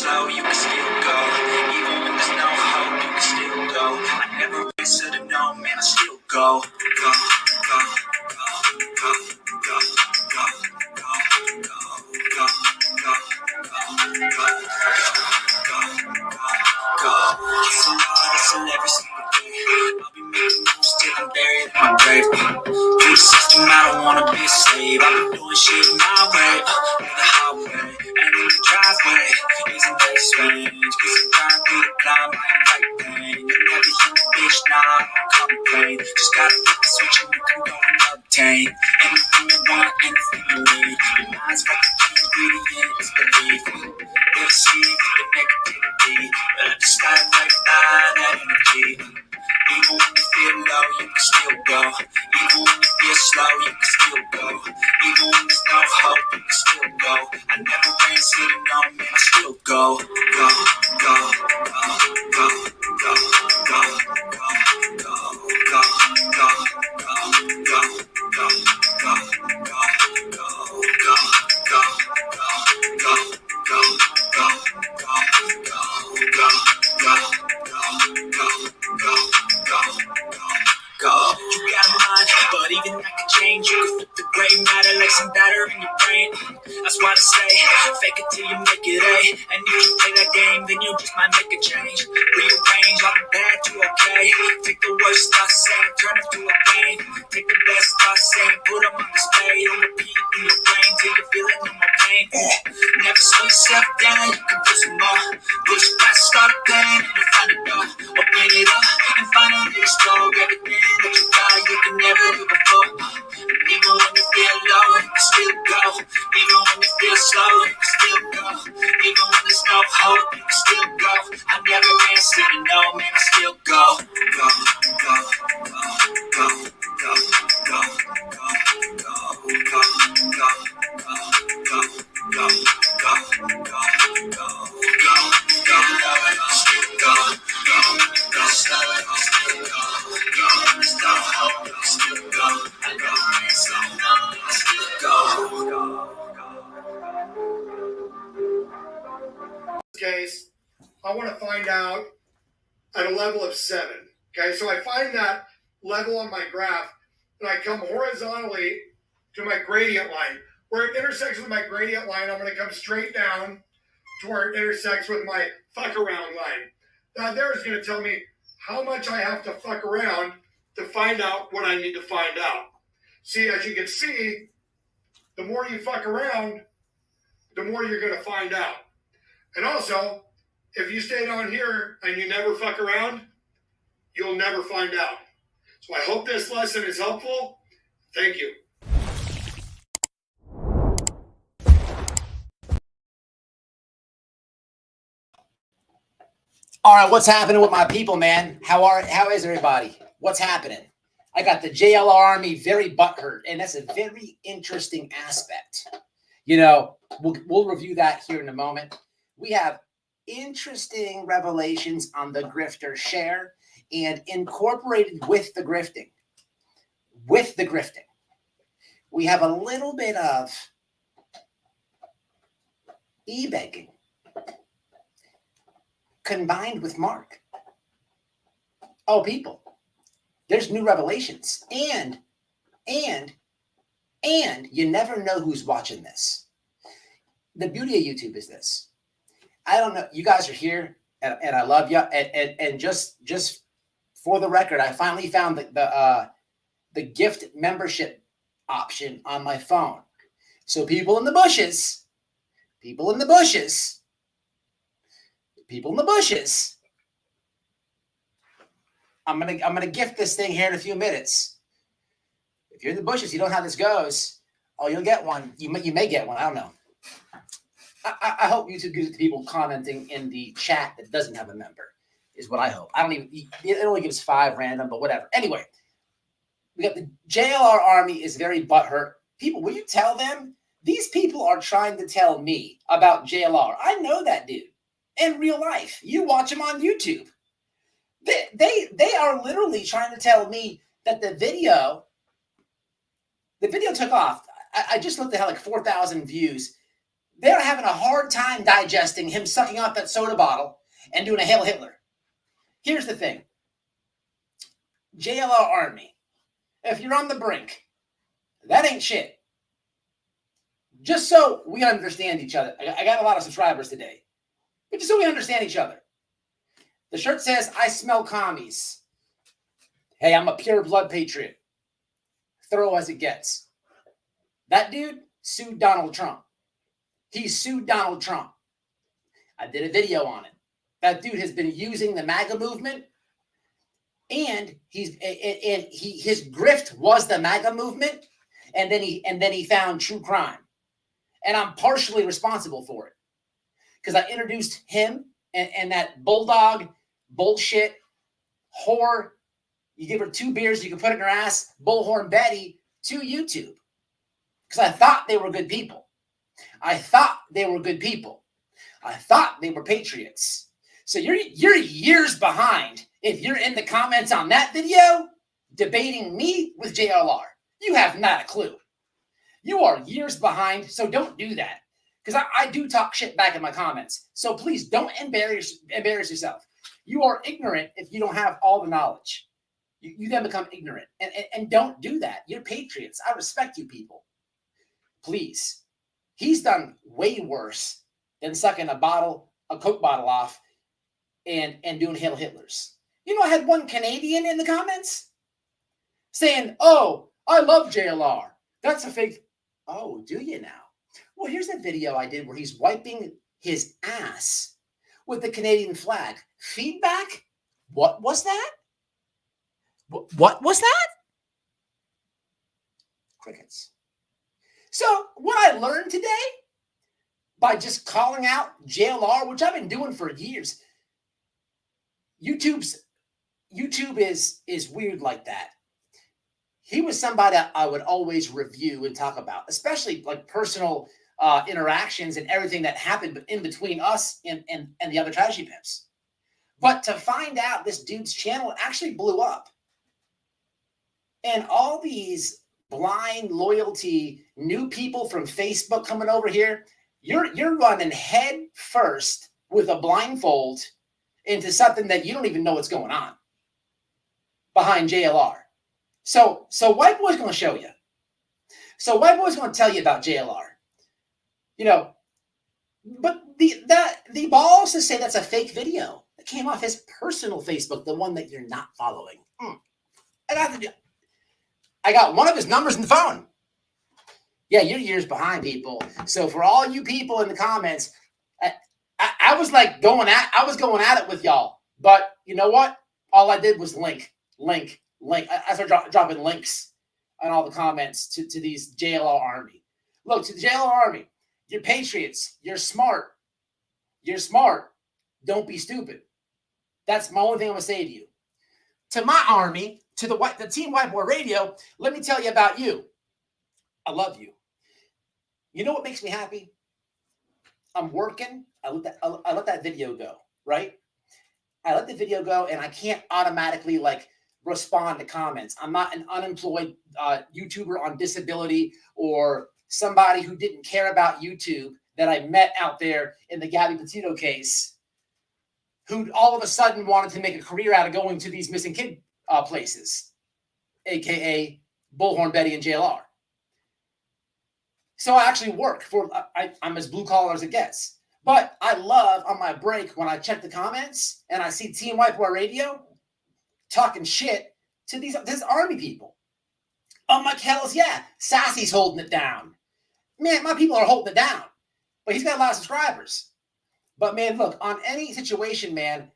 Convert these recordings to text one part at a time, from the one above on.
slow, you can still go. Even when there's no hope, you can still go. I never answer to no, man, I still go. Go, go, go, go, go, go, go, go, go, go, go, go, go. Hustle hard, hustle every single day. I'll be making moves till I'm buried in my grave. Through the system, I don't wanna be a slave. I've been doing shit my way, through the highway and in the driveway. Easy day swings, cause I'm trying through the climb, I ain't like pain. You're never human, bitch, nah, I don't complain. Just gotta flip the switch and you can go and obtain anything you want, anything you need. Your mind's got the key ingredient, is belief. Never see with the negativity, but I just gotta let that energy. Even when you feel low, you can still go. Even when you feel slow, you can still go. Even when there's no hope, you can still go. I never answer to no, man, I still go. Go, go, go, go, go, go, go, go, go, go, go, go, go, go, go, go. You got a mind, but even that could change. You can flip the gray matter like some batter in your brain. That's why I say, fake it till you make it A. And if you play that game, then you just might make a change. Rearrange all the bad to okay. Take the worst thoughts saying, turn them to a game. Take the best thoughts saying, put them on display. On repeat in your brain till you're feeling no more pain. Never slow yourself down, you can do some more. Push past all the pain and you find a door. Open it up and finally explore everything that you thought you could never do before. And even when you feel low, you can still go. Even when you feel slow, you can still go. Even when there's no hope, you can still go. I never answer to no, man, I still go. Go, go, go, go, go, go, go, go, go, go, go, go, go, go, go, go, go, still go, go, go, slow it, still go, go, there's no hope, still go, I never answer to no, I still go. Case, I want to find out at a level of 7. Okay, so I find that level on my graph, and I come horizontally to my gradient line. Where it intersects with my gradient line, I'm going to come straight down to where it intersects with my fuck around line. Now there is going to tell me how much I have to fuck around to find out what I need to find out. See, as you can see, the more you fuck around, the more you're going to find out. And also, if you stay down here and you never fuck around, you'll never find out. So I hope this lesson is helpful. Thank you. All right, what's happening with my people, man? How is everybody? What's happening? I got the JLR Army very butthurt, and that's a very interesting aspect. You know, we'll review that here in a moment. We have interesting revelations on the grifter Cher, and incorporated with the grifting. We have a little bit of e-begging combined with Mark. Oh, people, there's new revelations, and you never know who's watching this. The beauty of YouTube is this. I don't know. You guys are here, and I love you. And just for the record, I finally found the gift membership option on my phone. So people in the bushes, I'm gonna gift this thing here in a few minutes. If you're in the bushes, you don't know how this goes. Oh, you'll get one. You may get one. I don't know. I hope YouTube gives it to people commenting in the chat that doesn't have a member, is what I hope. It only gives 5 random, but whatever. Anyway, we got the JLR Army is very butthurt. People, will you tell them? These people are trying to tell me about JLR. I know that dude in real life. You watch him on YouTube. They are literally trying to tell me that the video took off. I just looked at how like 4,000 views. they're having a hard time digesting him sucking off that soda bottle and doing a Hail Hitler. Here's the thing. JLR Army, if you're on the brink, that ain't shit. Just so we understand each other. I got a lot of subscribers today. But just so we understand each other. The shirt says, I smell commies. Hey, I'm a pure blood patriot. Thorough as it gets. That dude sued Donald Trump. He sued Donald Trump. I did a video on it. That dude has been using the MAGA movement, and his grift was the MAGA movement, and then he found true crime. And I'm partially responsible for it. Because I introduced him and that bulldog bullshit whore. You give her 2 beers, you can put it in her ass, bullhorn Betty, to YouTube. Because I thought they were good people. I thought they were patriots. So you're years behind if you're in the comments on that video debating me with JLR. You have not a clue. You are years behind, so don't do that. Because I do talk shit back in my comments. So please don't embarrass yourself. You are ignorant if you don't have all the knowledge. You then become ignorant. And don't do that. You're patriots. I respect you people. Please. He's done way worse than sucking a Coke bottle off and doing Hail Hitlers. You know, I had one Canadian in the comments saying, oh, I love JLR. That's a fake. Oh, do you now? Well, here's a video I did where he's wiping his ass with the Canadian flag. Feedback? What was that? What was that? Crickets. So what I learned today by just calling out JLR, which I've been doing for years, YouTube is weird like that. He was somebody I would always review and talk about, especially like personal interactions and everything that happened in between us and the other tragedy pimps. But to find out this dude's channel actually blew up. And all these blind loyalty new people from Facebook coming over here, you're running head first with a blindfold into something that you don't even know what's going on behind JLR. So White Boy's going to show you. So White Boy's going to tell you about JLR. You know, but the balls to say that's a fake video that came off his personal Facebook, the one that you're not following. I got one of his numbers in the phone. Yeah, you're years behind, people. So for all you people in the comments, I was like going at it with y'all. But you know what? All I did was link. I started dropping links on all the comments to these JLR Army. Look, to the JLR Army, you're patriots. You're smart. Don't be stupid. That's my only thing I'm going to say to you. To my army, to the Team White Boy Radio, let me tell you about you. I love you. You know what makes me happy? I'm working. I let that video go, right? I let the video go, and I can't automatically respond to comments. I'm not an unemployed YouTuber on disability or somebody who didn't care about YouTube that I met out there in the Gabby Petito case, who all of a sudden wanted to make a career out of going to these missing kid places, aka Bullhorn Betty and JLR. So I actually work for, I'm as blue collar as it gets. But I love on my break when I check the comments and I see Team White Boy Radio talking shit to this army people. I'm like, hells yeah, Sassy's holding it down. Man, my people are holding it down. But he's got a lot of subscribers. But man, look, on any situation, man,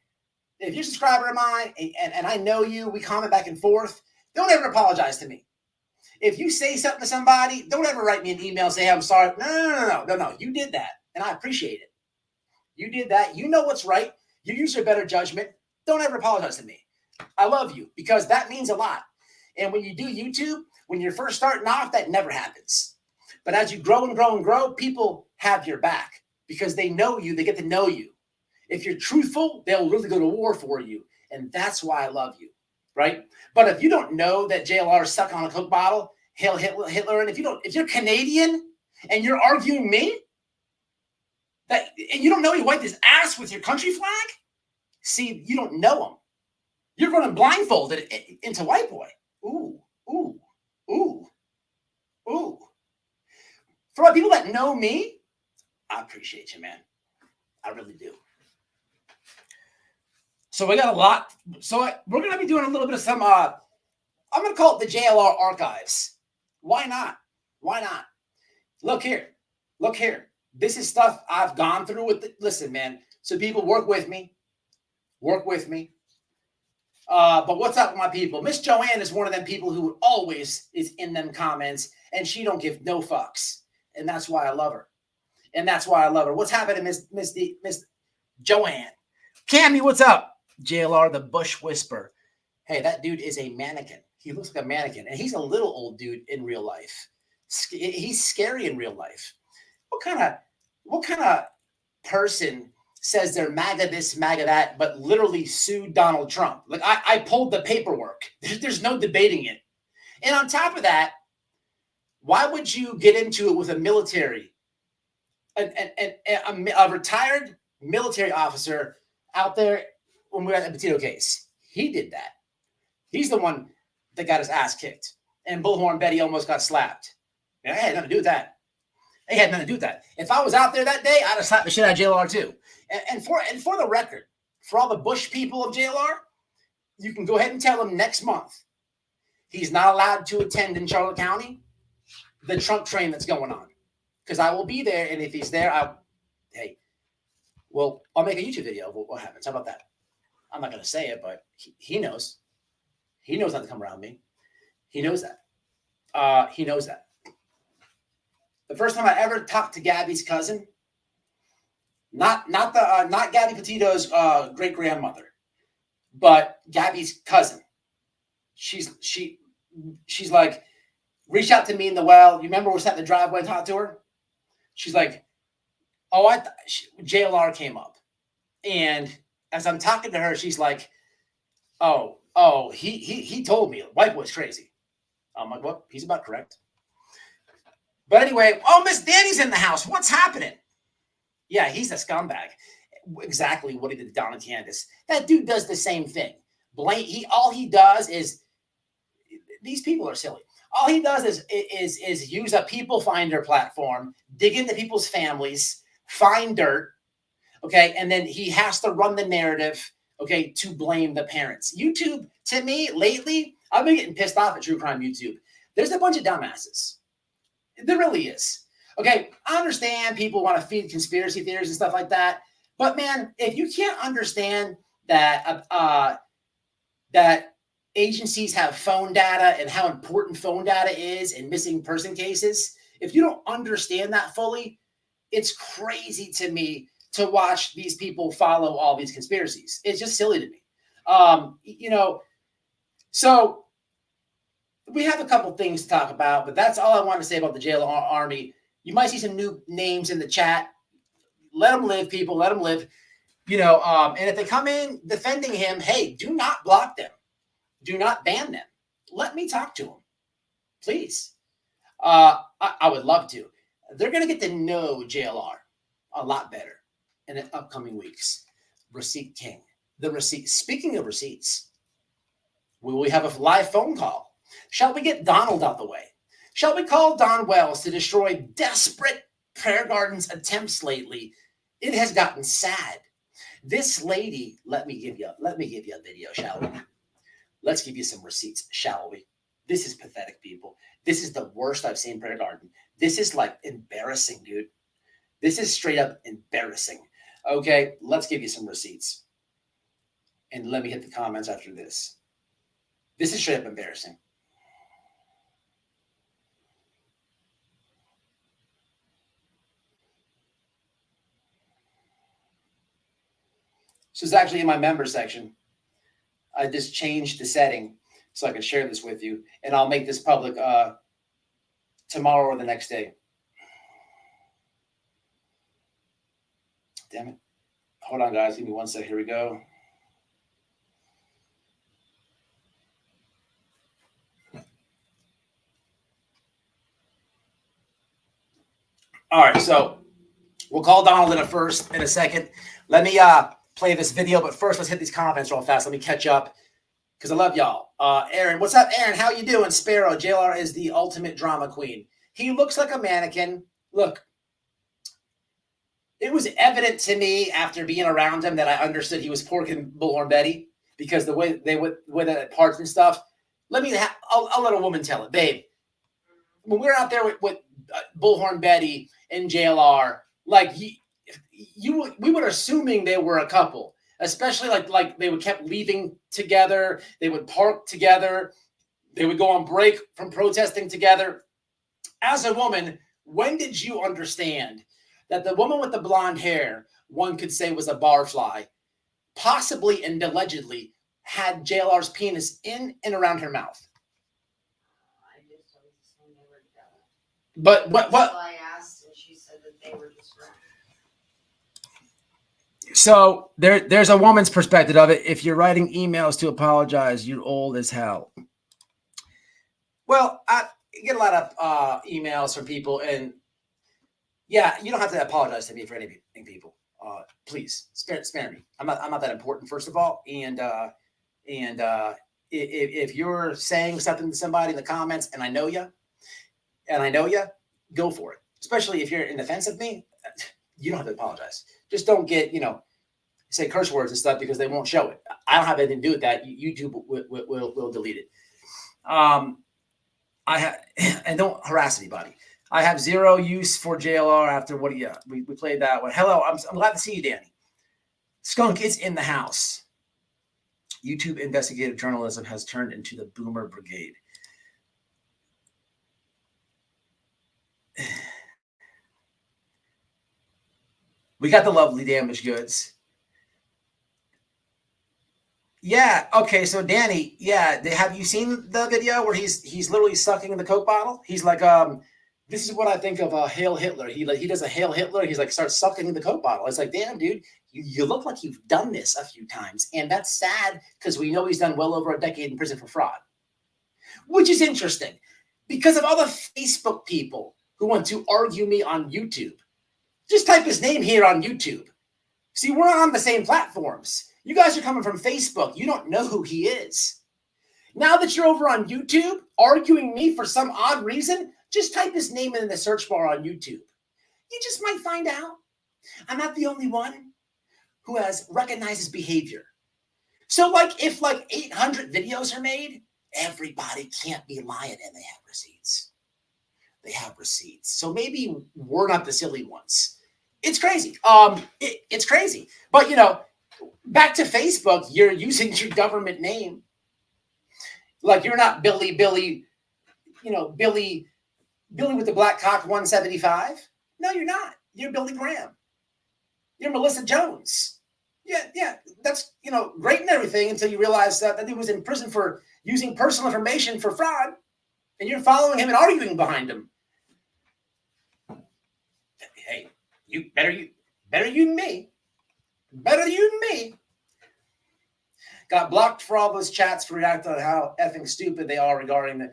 if you're a subscriber of mine and I know you, we comment back and forth, don't ever apologize to me. If you say something to somebody, don't ever write me an email and say, hey, I'm sorry. No. You did that, and I appreciate it. You did that. You know what's right. You use your better judgment. Don't ever apologize to me. I love you because that means a lot. And when you do YouTube, when you're first starting off, that never happens. But as you grow and grow and grow, people have your back because they know you. They get to know you. If you're truthful, they'll really go to war for you. And that's why I love you, right? But if you don't know that JLR is stuck on a Coke bottle, Hail Hitler, and if you're Canadian and you're arguing me, And you don't know he wiped his ass with your country flag? See, you don't know him. You're running blindfolded into white boy. Ooh, ooh, ooh, ooh. For my people that know me, I appreciate you, man. I really do. So we got a lot. So we're going to be doing a little bit of some, I'm going to call it the JLR archives. Why not? Why not? Look here. Look here. This is stuff I've gone through with listen, man. So people work with me. Work with me. But what's up with my people? Miss Joanne is one of them people who always is in them comments, and she don't give no fucks. And that's why I love her. And that's why I love her. What's happening, Miss Joanne? Cammy, what's up? JLR, the Bush Whisper. Hey, that dude is a mannequin. He looks like a mannequin, and he's a little old dude in real life. He's scary in real life. What kind of person says they're MAGA this, MAGA that, but literally sued Donald Trump? Like I pulled the paperwork. There's no debating it. And on top of that, why would you get into it with a military, a retired military officer out there when we were at the Petito case? He did that. He's the one that got his ass kicked. And Bullhorn Betty almost got slapped. I had nothing to do with that. They had nothing to do with that. If I was out there that day, I'd have slapped the shit out of JLR too. And for the record, for all the Bush people of JLR, you can go ahead and tell him next month he's not allowed to attend in Charlotte County the Trump train that's going on. Because I will be there, and if he's there, I'll make a YouTube video of what happens. How about that? I'm not going to say it, but he knows. He knows not to come around me. He knows that. He knows that. The first time I ever talked to Gabby's cousin, not Gabby Petito's great grandmother, but Gabby's cousin. She's like, reached out to me in the well. You remember we sat in the driveway and talked to her? She's like, oh, JLR came up, and as I'm talking to her, she's like, oh, he told me white boy's crazy. I'm like, what? He's about correct. But anyway, Miss Danny's in the house. What's happening? Yeah, he's a scumbag. Exactly what he did to Donna Candace. That dude does the same thing. All he does is, these people are silly. All he does is use a people finder platform, dig into people's families, find dirt, okay, and then he has to run the narrative, okay, to blame the parents. YouTube, to me, lately, I've been getting pissed off at true crime YouTube. There's a bunch of dumbasses. There really is. Okay, I understand people want to feed conspiracy theories and stuff like that, but man, if you can't understand that that agencies have phone data and how important phone data is in missing person cases, if you don't understand that fully, it's crazy to me to watch these people follow all these conspiracies. It's just silly to me. So we have a couple things to talk about, but that's all I want to say about the JLR Army. You might see some new names in the chat. Let them live, people. Let them live. And if they come in defending him, hey, do not block them. Do not ban them. Let me talk to them, please. I would love to. They're going to get to know JLR a lot better in the upcoming weeks. Receipt King. The receipt. Speaking of receipts, will we have a live phone call? Shall we get Donald out the way? Shall we call Don Wells to destroy desperate Prayer Garden's attempts lately? It has gotten sad. This lady, let me give you a video, shall we? Let's give you some receipts, shall we? This is pathetic, people. This is the worst I've seen Prayer Garden. This is like embarrassing, dude. This is straight up embarrassing. Okay, let's give you some receipts. And let me hit the comments after this. This is straight up embarrassing. This is actually in my member section. I just changed the setting so I can share this with you. And I'll make this public tomorrow or the next day. Damn it. Hold on, guys. Give me one sec. Here we go. All right. So We'll call Donald in a second. Let me play this video, but first let's hit these comments real fast. Let me catch up because I love y'all. Aaron, what's up, Aaron? How you doing? Sparrow, JLR is the ultimate drama queen. He looks like a mannequin. Look, it was evident to me after being around him that I understood he was porking Bullhorn Betty because the way they would with the parts and stuff. I'll let a woman tell it, babe. When we were out there with Bullhorn Betty and JLR, like we were assuming they were a couple, especially like they would kept leaving together, they would park together, they would go on break from protesting together. As a woman, when did you understand that the woman with the blonde hair, one could say was a barfly, possibly and allegedly had JLR's penis in and around her mouth? I just always assumed they were together. But what? Until I asked, and she said that they were just friends. So there's a woman's perspective of it. If you're writing emails to apologize, you're old as hell. Well, I get a lot of emails from people, and yeah, you don't have to apologize to me for anything, people. Please spare me. I'm not that important, first of all. And if you're saying something to somebody in the comments, and I know you, go for it. Especially if you're in defense of me, you don't have to apologize. Just don't get, say curse words and stuff because they won't show it. I don't have anything to do with that. YouTube will delete it. And don't harass anybody. I have zero use for JLR after what we played that one. Hello, I'm glad to see you, Danny. Skunk is in the house. YouTube investigative journalism has turned into the boomer brigade. We got the lovely damaged goods. Yeah. Okay. So Danny, yeah. Have you seen the video where he's literally sucking the Coke bottle? He's like, this is what I think of a Hail Hitler. He does a Hail Hitler. He's like starts sucking the Coke bottle. It's like, damn, dude, you look like you've done this a few times, and that's sad because we know he's done well over a decade in prison for fraud, which is interesting because of all the Facebook people who want to argue me on YouTube. Just type his name here on YouTube. See, we're on the same platforms. You guys are coming from Facebook. You don't know who he is. Now that you're over on YouTube arguing me for some odd reason, just type his name in the search bar on YouTube. You just might find out I'm not the only one who has recognized his behavior. So if 800 videos are made, everybody can't be lying and they have receipts. They have receipts. So maybe we're not the silly ones. It's crazy. It's crazy. But, back to Facebook, you're using your government name. Like you're not Billy with the black cock 175. No, you're not. You're Billy Graham. You're Melissa Jones. Yeah. That's, great and everything until you realize that he was in prison for using personal information for fraud. And you're following him and arguing behind him. Hey, you better you than me. Better you than me. Got blocked for all those chats for reacting on how effing stupid they are regarding the.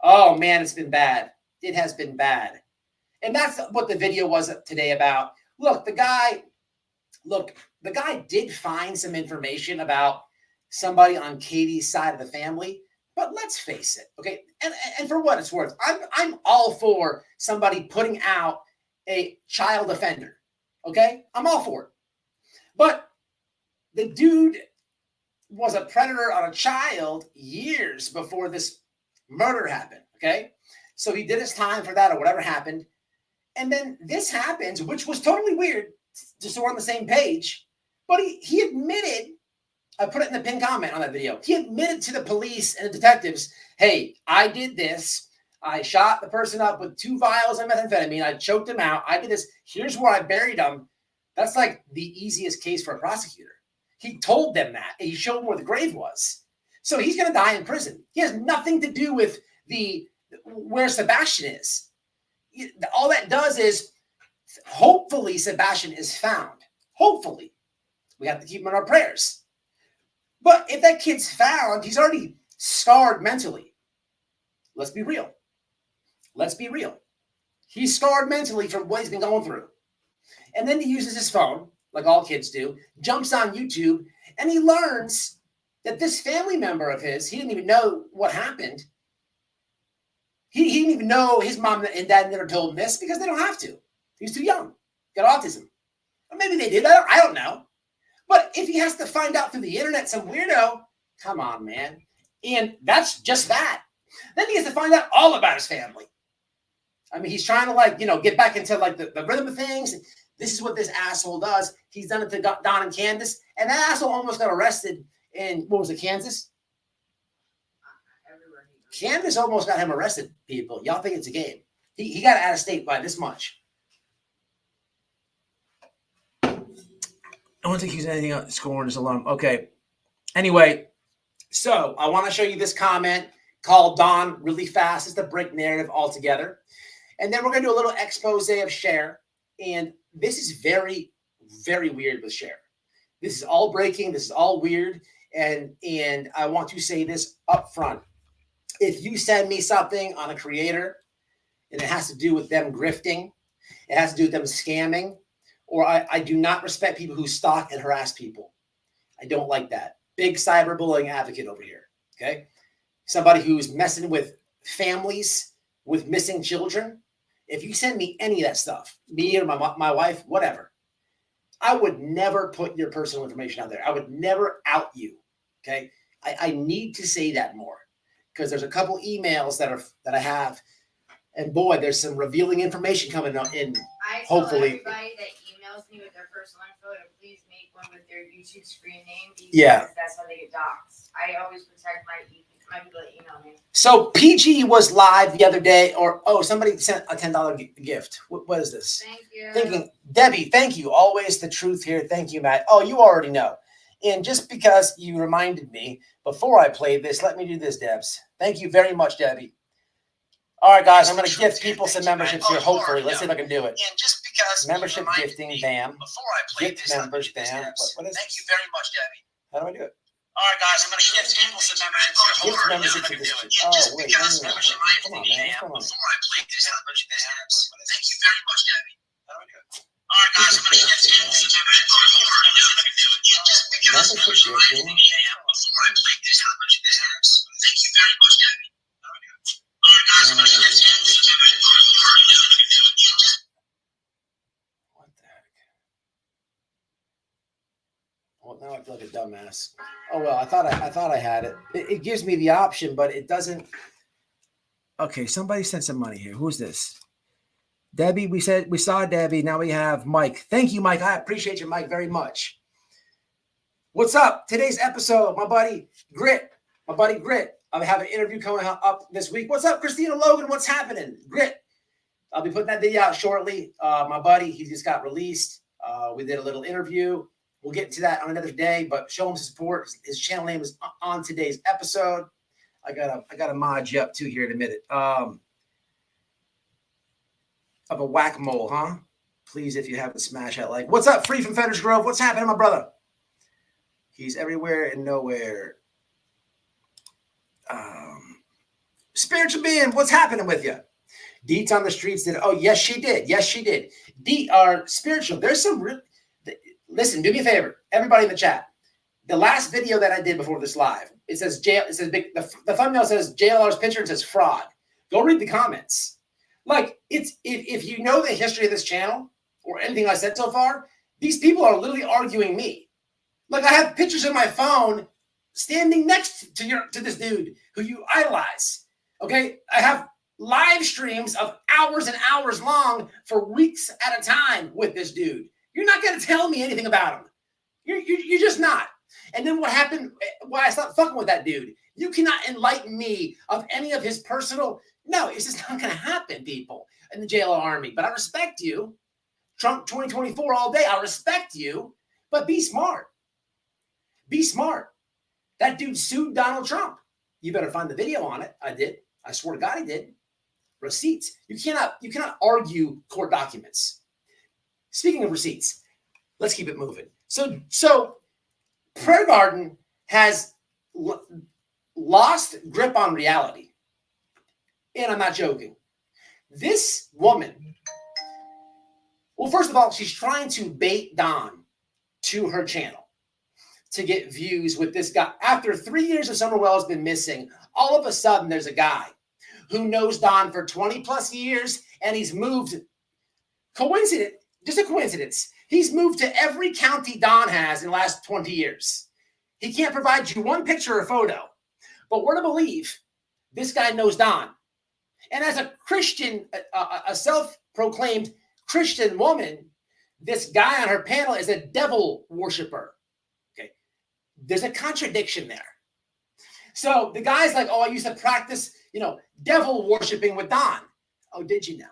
Oh man, it's been bad. It has been bad. And that's what the video was today about. Look, the guy did find some information about somebody on Katie's side of the family, but let's face it, okay? And for what it's worth, I'm all for somebody putting out a child offender, okay? I'm all for it. But the dude was a predator on a child years before this murder happened, okay? So he did his time for that or whatever happened. And then this happens, which was totally weird, just so we're on the same page. But he admitted, I put it in the pinned comment on that video, he admitted to the police and the detectives, hey, I did this. I shot the person up with 2 vials of methamphetamine. I choked him out. I did this. Here's where I buried him. That's like the easiest case for a prosecutor. He told them that. And he showed them where the grave was. So he's going to die in prison. He has nothing to do with where Sebastian is. All that does is hopefully Sebastian is found. Hopefully. We have to keep him in our prayers. But if that kid's found, he's already scarred mentally. Let's be real. Let's be real. He's scarred mentally from what he's been going through. And then he uses his phone, like all kids do, jumps on YouTube, and he learns that this family member of his, he didn't even know what happened. He didn't even know his mom and dad never told him this because they don't have to. He was too young, got autism. Or maybe they did, I don't know. But if he has to find out through the internet, some weirdo, come on, man. And that's just that. Then he has to find out all about his family. I mean, he's trying to get back into the rhythm of things. This is what this asshole does. He's done it to Don and Candace. And that asshole almost got arrested in, what was it, Kansas? Candace almost got him arrested, people. Y'all think it's a game. He got out of state by this much. I don't think he's anything else scoring his alarm. Okay. Anyway, so I want to show you this comment called Don really fast. It's the break narrative altogether. And then we're going to do a little expose of Cher. And this is very, very weird with Cher. This is all breaking. This is all weird. And I want to say this up front. If you send me something on a creator and it has to do with them grifting, it has to do with them scamming, or I do not respect people who stalk and harass people. I don't like that. Big cyberbullying advocate over here, okay? Somebody who's messing with families with missing children. If you send me any of that stuff, me or my wife, whatever, I would never put your personal information out there. I would never out you, okay? I need to say that more because there's a couple emails that I have, and boy, there's some revealing information coming up in. I tell hopefully everybody that emails me with their personal info to please make one with their YouTube screen name because that's how they get doxxed. I always protect my people that email me. So PG was live the other day, somebody sent a $10 gift. What is this? Thank you. Debbie, thank you. Always the truth here. Thank you, Matt. Oh, you already know. And just because you reminded me before I played this, let me do this, Debs. Thank you very much, Debbie. All right, guys, I'm going to gift people some memberships here, hopefully. Let's see if I can do it. And just because membership gifting, bam. Before I played Gift this, members, bam. What is Thank you very much, Debbie. How do I do it? All right, guys, I'm going to gift people some memberships here. Gift Hopefully, membership I can to do this. it. And just Wait, because come membership on, man. What's going on? before I played this, thank you very much, Debbie. How do I do it? All right, guys, I'm going to gift people some memberships here. Hopefully, I can do it. And just because membership gifting before I played this, thank you very much, Debbie. How do I do it? All right, guys, I'm going to gift people some memberships here. Hopefully, I can do it. What the heck? Well, now I feel like a dumbass. Oh well, I thought I had it. It gives me the option, but it doesn't. Okay, somebody sent some money here. Who's this? Debbie. We saw Debbie. Now we have Mike. Thank you, Mike. I appreciate you, Mike, very much. What's up? Today's episode, my buddy Grit. I have an interview coming up this week. What's up, Christina Logan? What's happening? Grit. I'll be putting that video out shortly. My buddy, he just got released. We did a little interview. We'll get to that on another day, but show him support. His channel name is on today's episode. I gotta mod you up too here in a minute. Of a whack-a-mole, huh? Please, if you haven't, smash that like. What's up, Free from Fetters Grove? What's happening, my brother? He's everywhere and nowhere. Spiritual being, what's happening with you? Deets on the streets did. Oh, yes, she did. Yes, she did. Deet are spiritual. There's some. Listen, do me a favor, everybody in the chat. The last video that I did before this live, it says the thumbnail says JLR's picture and says fraud. Go read the comments. Like if you know the history of this channel or anything I said so far, these people are literally arguing me. Like I have pictures of my phone standing next to this dude who you idolize. Okay, I have live streams of hours and hours long for weeks at a time with this dude. You're not going to tell me anything about him. You're just not. And then what happened, why I stopped fucking with that dude. You cannot enlighten me of any of his personal, no, it's just not going to happen, people, in the JLR army. But I respect you. Trump 2024 all day. I respect you, but be smart. Be smart. That dude sued Donald Trump. You better find the video on it. I did. I swear to God he did. Receipts. You cannot argue court documents. Speaking of receipts, let's keep it moving. So Prayer Garden has lost grip on reality. And I'm not joking. This woman, Well, first of all, she's trying to bait Don to her channel to get views with this guy. After 3 years of Summerwell has been missing, all of a sudden there's a guy who knows Don for 20 plus years, and he's moved. Coincidence, just a coincidence. He's moved to every county Don has in the last 20 years. He can't provide you one picture or photo, but we're to believe this guy knows Don. And as a Christian, a self-proclaimed Christian woman, this guy on her panel is a devil worshiper. Okay, there's a contradiction there. So the guy's like, "Oh, I used to practice, devil worshiping with Don." Oh, did you now?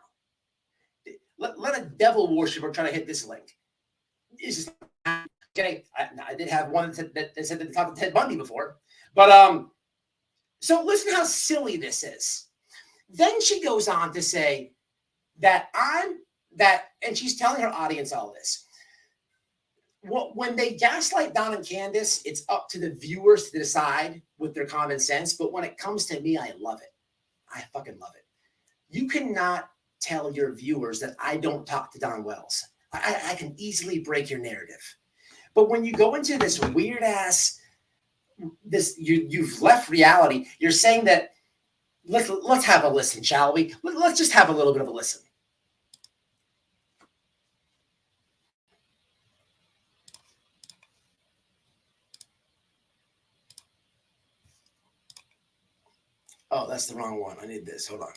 Let a devil worshiper try to hit this link. It's just, okay. I did have one that said that they talked to Ted Bundy before, but so listen how silly this is. Then she goes on to say that and she's telling her audience all this. When they gaslight Don and Candace, it's up to the viewers to decide with their common sense. But when it comes to me, I love it. I fucking love it. You cannot tell your viewers that I don't talk to Don Wells. I can easily break your narrative. But when you go into this weird ass, you've left reality. You're saying that let's have a listen, shall we? Let's just have a little bit of a listen. Oh, that's the wrong one. I need this. Hold on.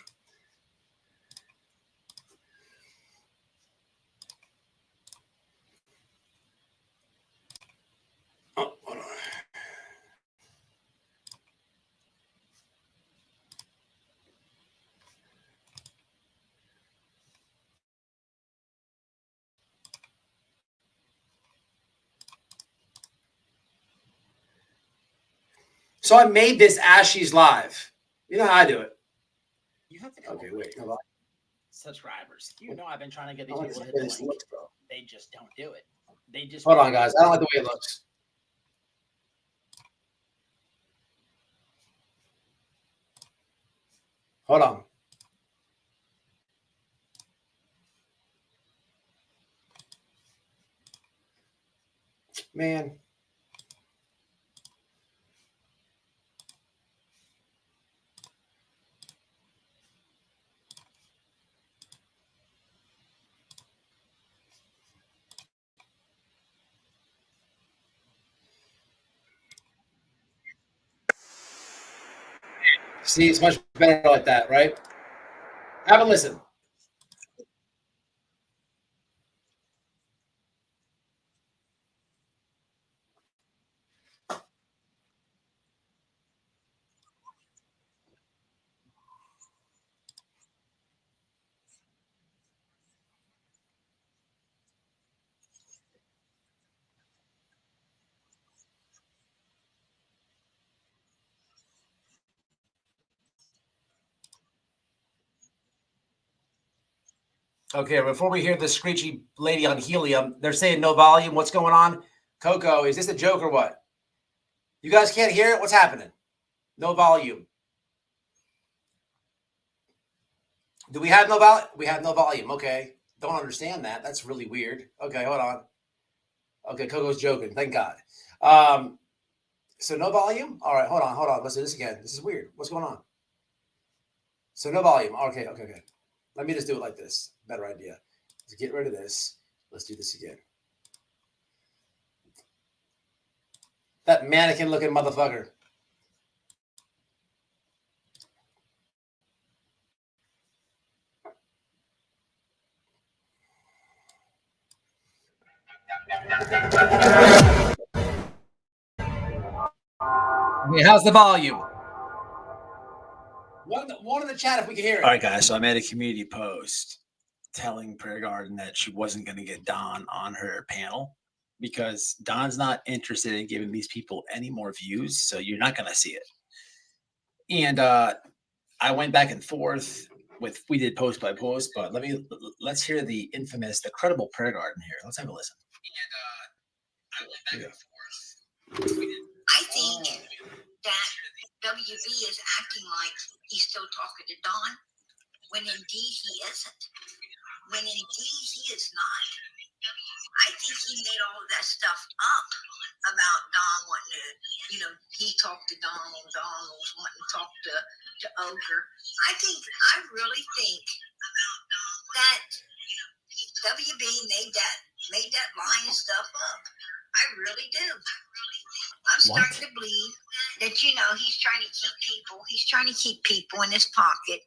Oh, hold on. So I made this as she's live. You know how I do it. You have to Okay, wait. Hold on. subscribers. You know I've been trying to get these people to hit the link. They just don't do it. They just hold on, guys. I don't like the way it looks. Hold on. Man. See, it's much better like that, right? Have a listen. Okay, before we hear the screechy lady on helium, they're saying no volume. What's going on? Coco, is this a joke or what? You guys can't hear it? What's happening? No volume. Do we have no volume? We have no volume. Okay. Don't understand that. That's really weird. Okay, hold on. Okay, Coco's joking. Thank God. So no volume? All right, hold on. Let's do this again. This is weird. What's going on? So no volume. Okay. Let me just do it like this. Better idea. Let's get rid of this. Let's do this again. That mannequin looking motherfucker. Okay, how's the volume? One in the chat if we can hear it. All right, guys. So I made a community post telling Prayer Garden that she wasn't going to get Don on her panel because Don's not interested in giving these people any more views. So you're not going to see it. And I went back and forth we did post by post, but let's hear the credible Prayer Garden here. Let's have a listen. And I went back and forth. I think that WB is acting like he's still talking to Don, when indeed he isn't. when indeed he is not. I think he made all of that stuff up about Don wanting to, he talked to Donald, Donald was wanting to talk to Ogre. I really think that WB made that line and stuff up. I really do. I'm starting to believe that, he's trying to keep people in his pocket.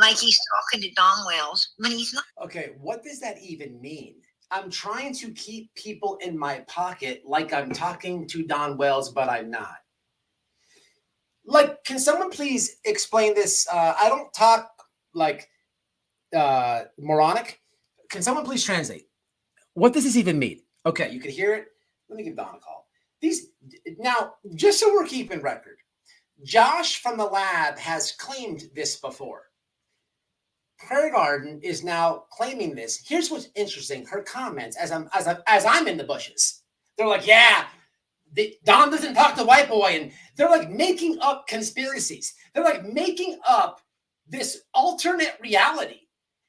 Like he's talking to Don Wells when he's not. Okay, what does that even mean? I'm trying to keep people in my pocket like I'm talking to Don Wells, but I'm not. Like, can someone please explain this? I don't talk like moronic. Can someone please translate? What does this even mean? Okay, you can hear it. Let me give Don a call. Now, just so we're keeping record, Josh from the lab has claimed this before. Prairie Garden is now claiming this. Here's what's interesting. Her comments as I'm in the bushes. They're like, yeah, Don doesn't talk to White Boy. And they're like making up conspiracies. They're like making up this alternate reality.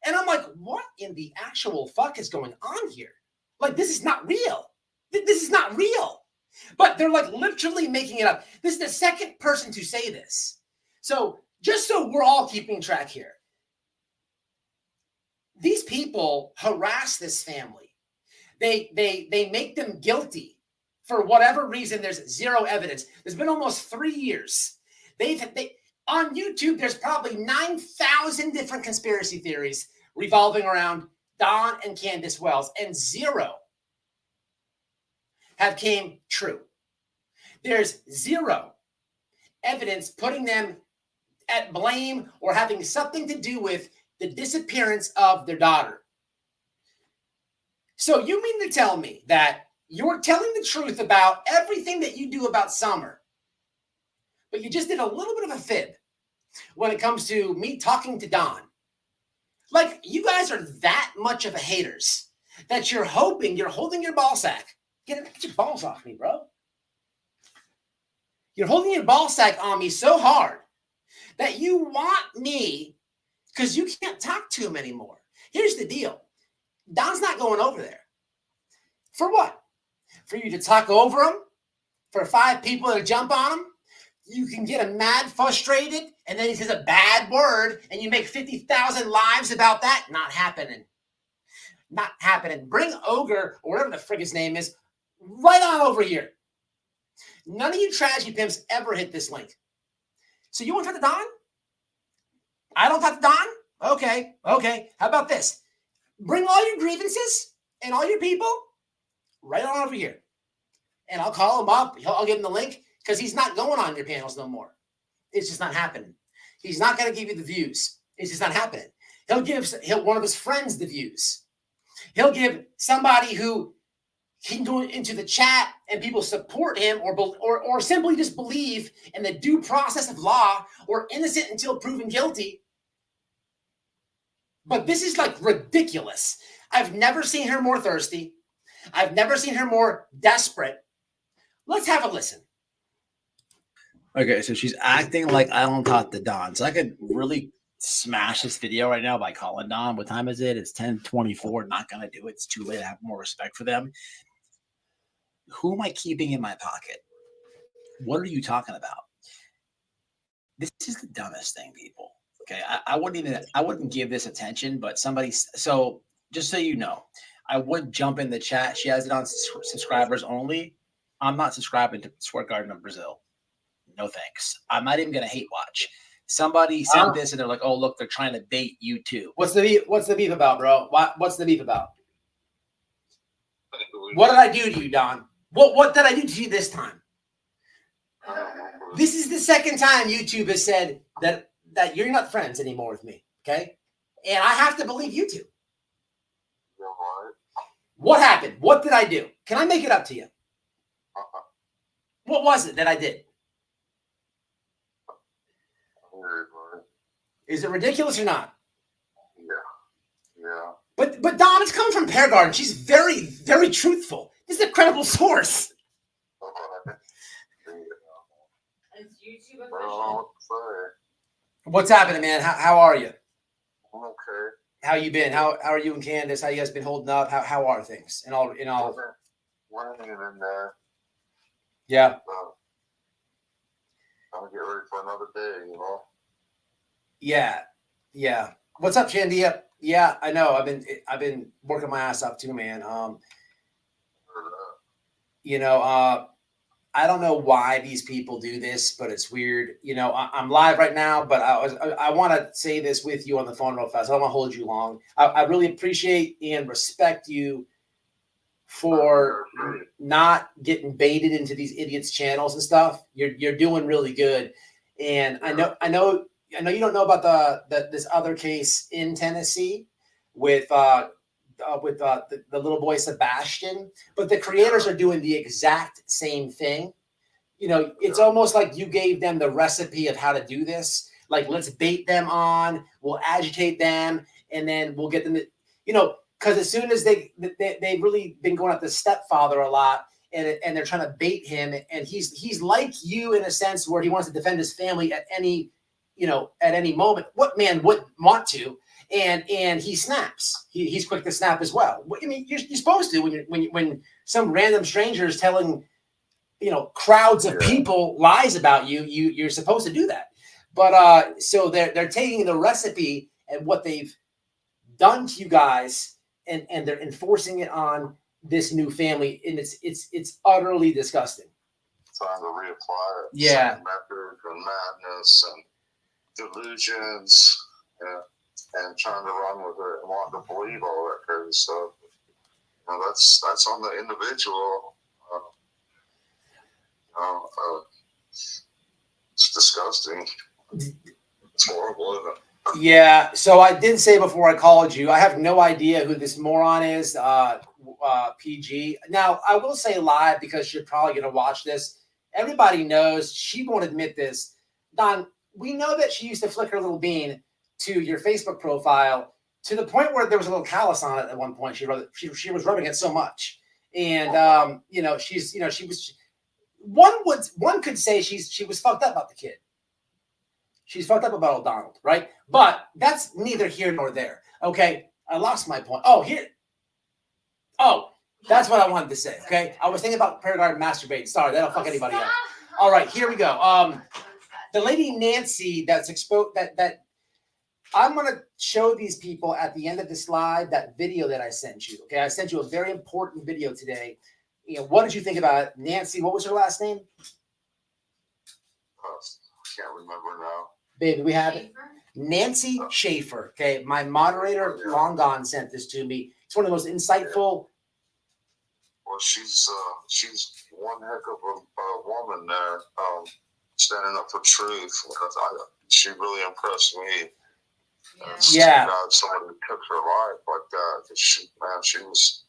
And I'm like, what in the actual fuck is going on here? Like, this is not real. This is not real. But they're like literally making it up. This is the second person to say this. So just so we're all keeping track here. These people harass this family. They make them guilty for whatever reason. There's zero evidence. There's been almost 3 years. On YouTube, there's probably 9,000 different conspiracy theories revolving around Don and Candace Wells, and zero have came true. There's zero evidence putting them at blame or having something to do with the disappearance of their daughter. So you mean to tell me that you're telling the truth about everything that you do about Summer, but you just did a little bit of a fib when it comes to me talking to Don? Like, you guys are that much of a haters that you're hoping you're holding your ball sack. Get your balls off me, bro. You're holding your ball sack on me so hard that you want me, because you can't talk to him anymore. Here's the deal. Don's not going over there. For what? For you to talk over him? For 5 people to jump on him? You can get him mad, frustrated, and then he says a bad word, and you make 50,000 lives about that? Not happening. Not happening. Bring Ogre, or whatever the frig his name is, right on over here. None of you tragedy pimps ever hit this link. So you want to talk to Don? I don't talk to Don? Okay. How about this? Bring all your grievances and all your people right on over here. And I'll call him up. I'll give him the link, because he's not going on your panels no more. It's just not happening. He's not going to give you the views. It's just not happening. He'll give one of his friends the views. He'll give somebody who he can go into the chat and people support him or simply just believe in the due process of law or innocent until proven guilty. But this is like ridiculous. I've never seen her more thirsty. I've never seen her more desperate. Let's have a listen. Okay, so she's acting like I don't talk to Don. So I could really smash this video right now by calling Don. What time is it? It's 10:24. Not going to do it. It's too late. I have more respect for them. Who am I keeping in my pocket? What are you talking about? This is the dumbest thing, people. Okay, I wouldn't give this attention, but so just so you know, I would jump in the chat. She has it on subscribers only. I'm not subscribing to Swear Garden of Brazil. No thanks. I'm not even going to hate watch. Somebody sent this and they're like, oh, look, they're trying to bait you too. What's the beef about, bro? What's the beef about? What did I do to you, Don? What did I do to you this time? This is the second time YouTube has said that you're not friends anymore with me, okay? And I have to believe you two. What happened? What did I do? Can I make it up to you? What was it that I did? Is it ridiculous or not? Yeah. But Don, it's coming from Pear Garden. She's very, very truthful. This is a credible source. Is YouTube official? What's happening, man? How are you? I'm okay. How you been? How are you and Candace? How you guys been holding up? How are things? In all. We're hanging in there. Yeah. I'll get ready for another day, you know. Yeah. What's up, Shandy? Yeah, I know. I've been working my ass off too, man. I don't know why these people do this, but it's weird. I'm live right now, but I want to say this with you on the phone real fast. I don't want to hold you long. I really appreciate and respect you for not getting baited into these idiots' channels and stuff. You're doing really good, and I know you don't know about this other case in Tennessee with the little boy Sebastian, but the creators are doing the exact same thing. It's almost like you gave them the recipe of how to do this. Like, let's bait them on, we'll agitate them, and then we'll get them to, because as soon as they've really been going at the stepfather a lot, and they're trying to bait him, and he's like you in a sense where he wants to defend his family at any moment. What man wouldn't want to? And he snaps. He's quick to snap as well. I mean, you're supposed to when some random stranger is telling crowds of people lies about you. You're supposed to do that. But so they're taking the recipe and what they've done to you guys, and they're enforcing it on this new family, and it's utterly disgusting. Trying to reapply it. Yeah. Methods and madness and delusions. Yeah. And trying to run with it and want to believe all that crazy stuff. That's on the individual. It's disgusting. It's horrible, isn't it? Yeah. So I did say before I called you, I have no idea who this moron is. PG. Now I will say live because you're probably going to watch this. Everybody knows she won't admit this. Don, we know that she used to flick her little bean to your Facebook profile to the point where there was a little callus on it at one point. She was rubbing it so much, and she was. One could say she was fucked up about the kid. She's fucked up about old Donald, right? But that's neither here nor there. Okay, I lost my point. That's what I wanted to say. Okay, I was thinking about Paraguard masturbating. Sorry, that'll fuck anybody up. All right, here we go. The lady Nancy that's exposed that. I'm going to show these people at the end of this live that video that I sent you. Okay, I sent you a very important video today. What did you think about it? Nancy, what was her last name? I can't remember now. Baby, we have it. Nancy Schaefer. Okay, my moderator, Long Gone, sent this to me. It's one of the most insightful. Well, she's one heck of a woman there, standing up for truth. She really impressed me. Yeah. Somebody who took her life like that. She was.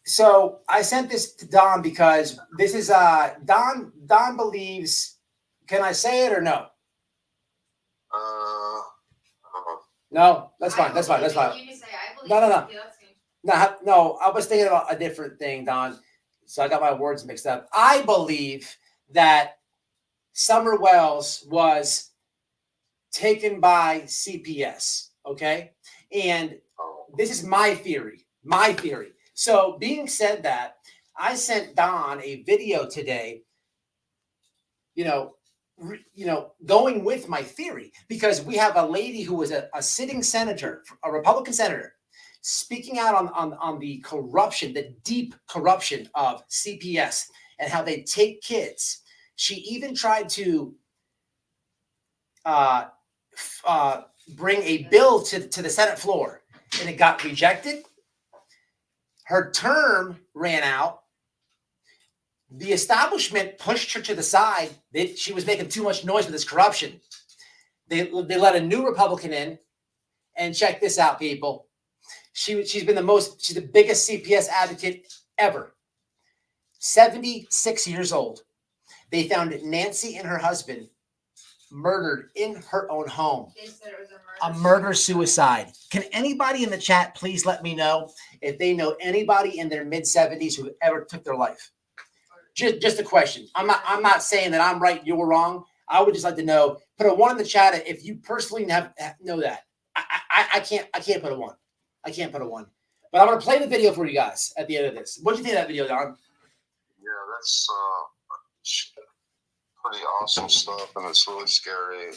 So I sent this to Don because this is Don believes. Can I say it or no? No, that's fine. That's fine. No. No, I was thinking about a different thing, Don. So I got my words mixed up. I believe that Summer Wells was taken by CPS, okay? And this is my theory. So being said that, I sent Don a video today, going with my theory, because we have a lady who was a sitting senator, a Republican senator, speaking out on the corruption, the deep corruption of CPS and how they take kids. She even tried to bring a bill to the Senate floor, and it got rejected. Her term ran out. The establishment pushed her to the side. She was making too much noise with this corruption. They let a new Republican in, and check this out, people. She's the biggest CPS advocate ever. 76 years old. They found Nancy and her husband murdered in her own home. They said it was a murder-suicide. Can anybody in the chat please let me know if they know anybody in their mid-70s who ever took their life? Just a question. I'm not saying that I'm right, you're wrong. I would just like to know. Put a 1 in the chat if you personally know that. I can't put a 1. I can't put a 1. But I'm gonna play the video for you guys at the end of this. What do you think of that video, Don? Yeah, that's pretty awesome stuff, and it's really scary.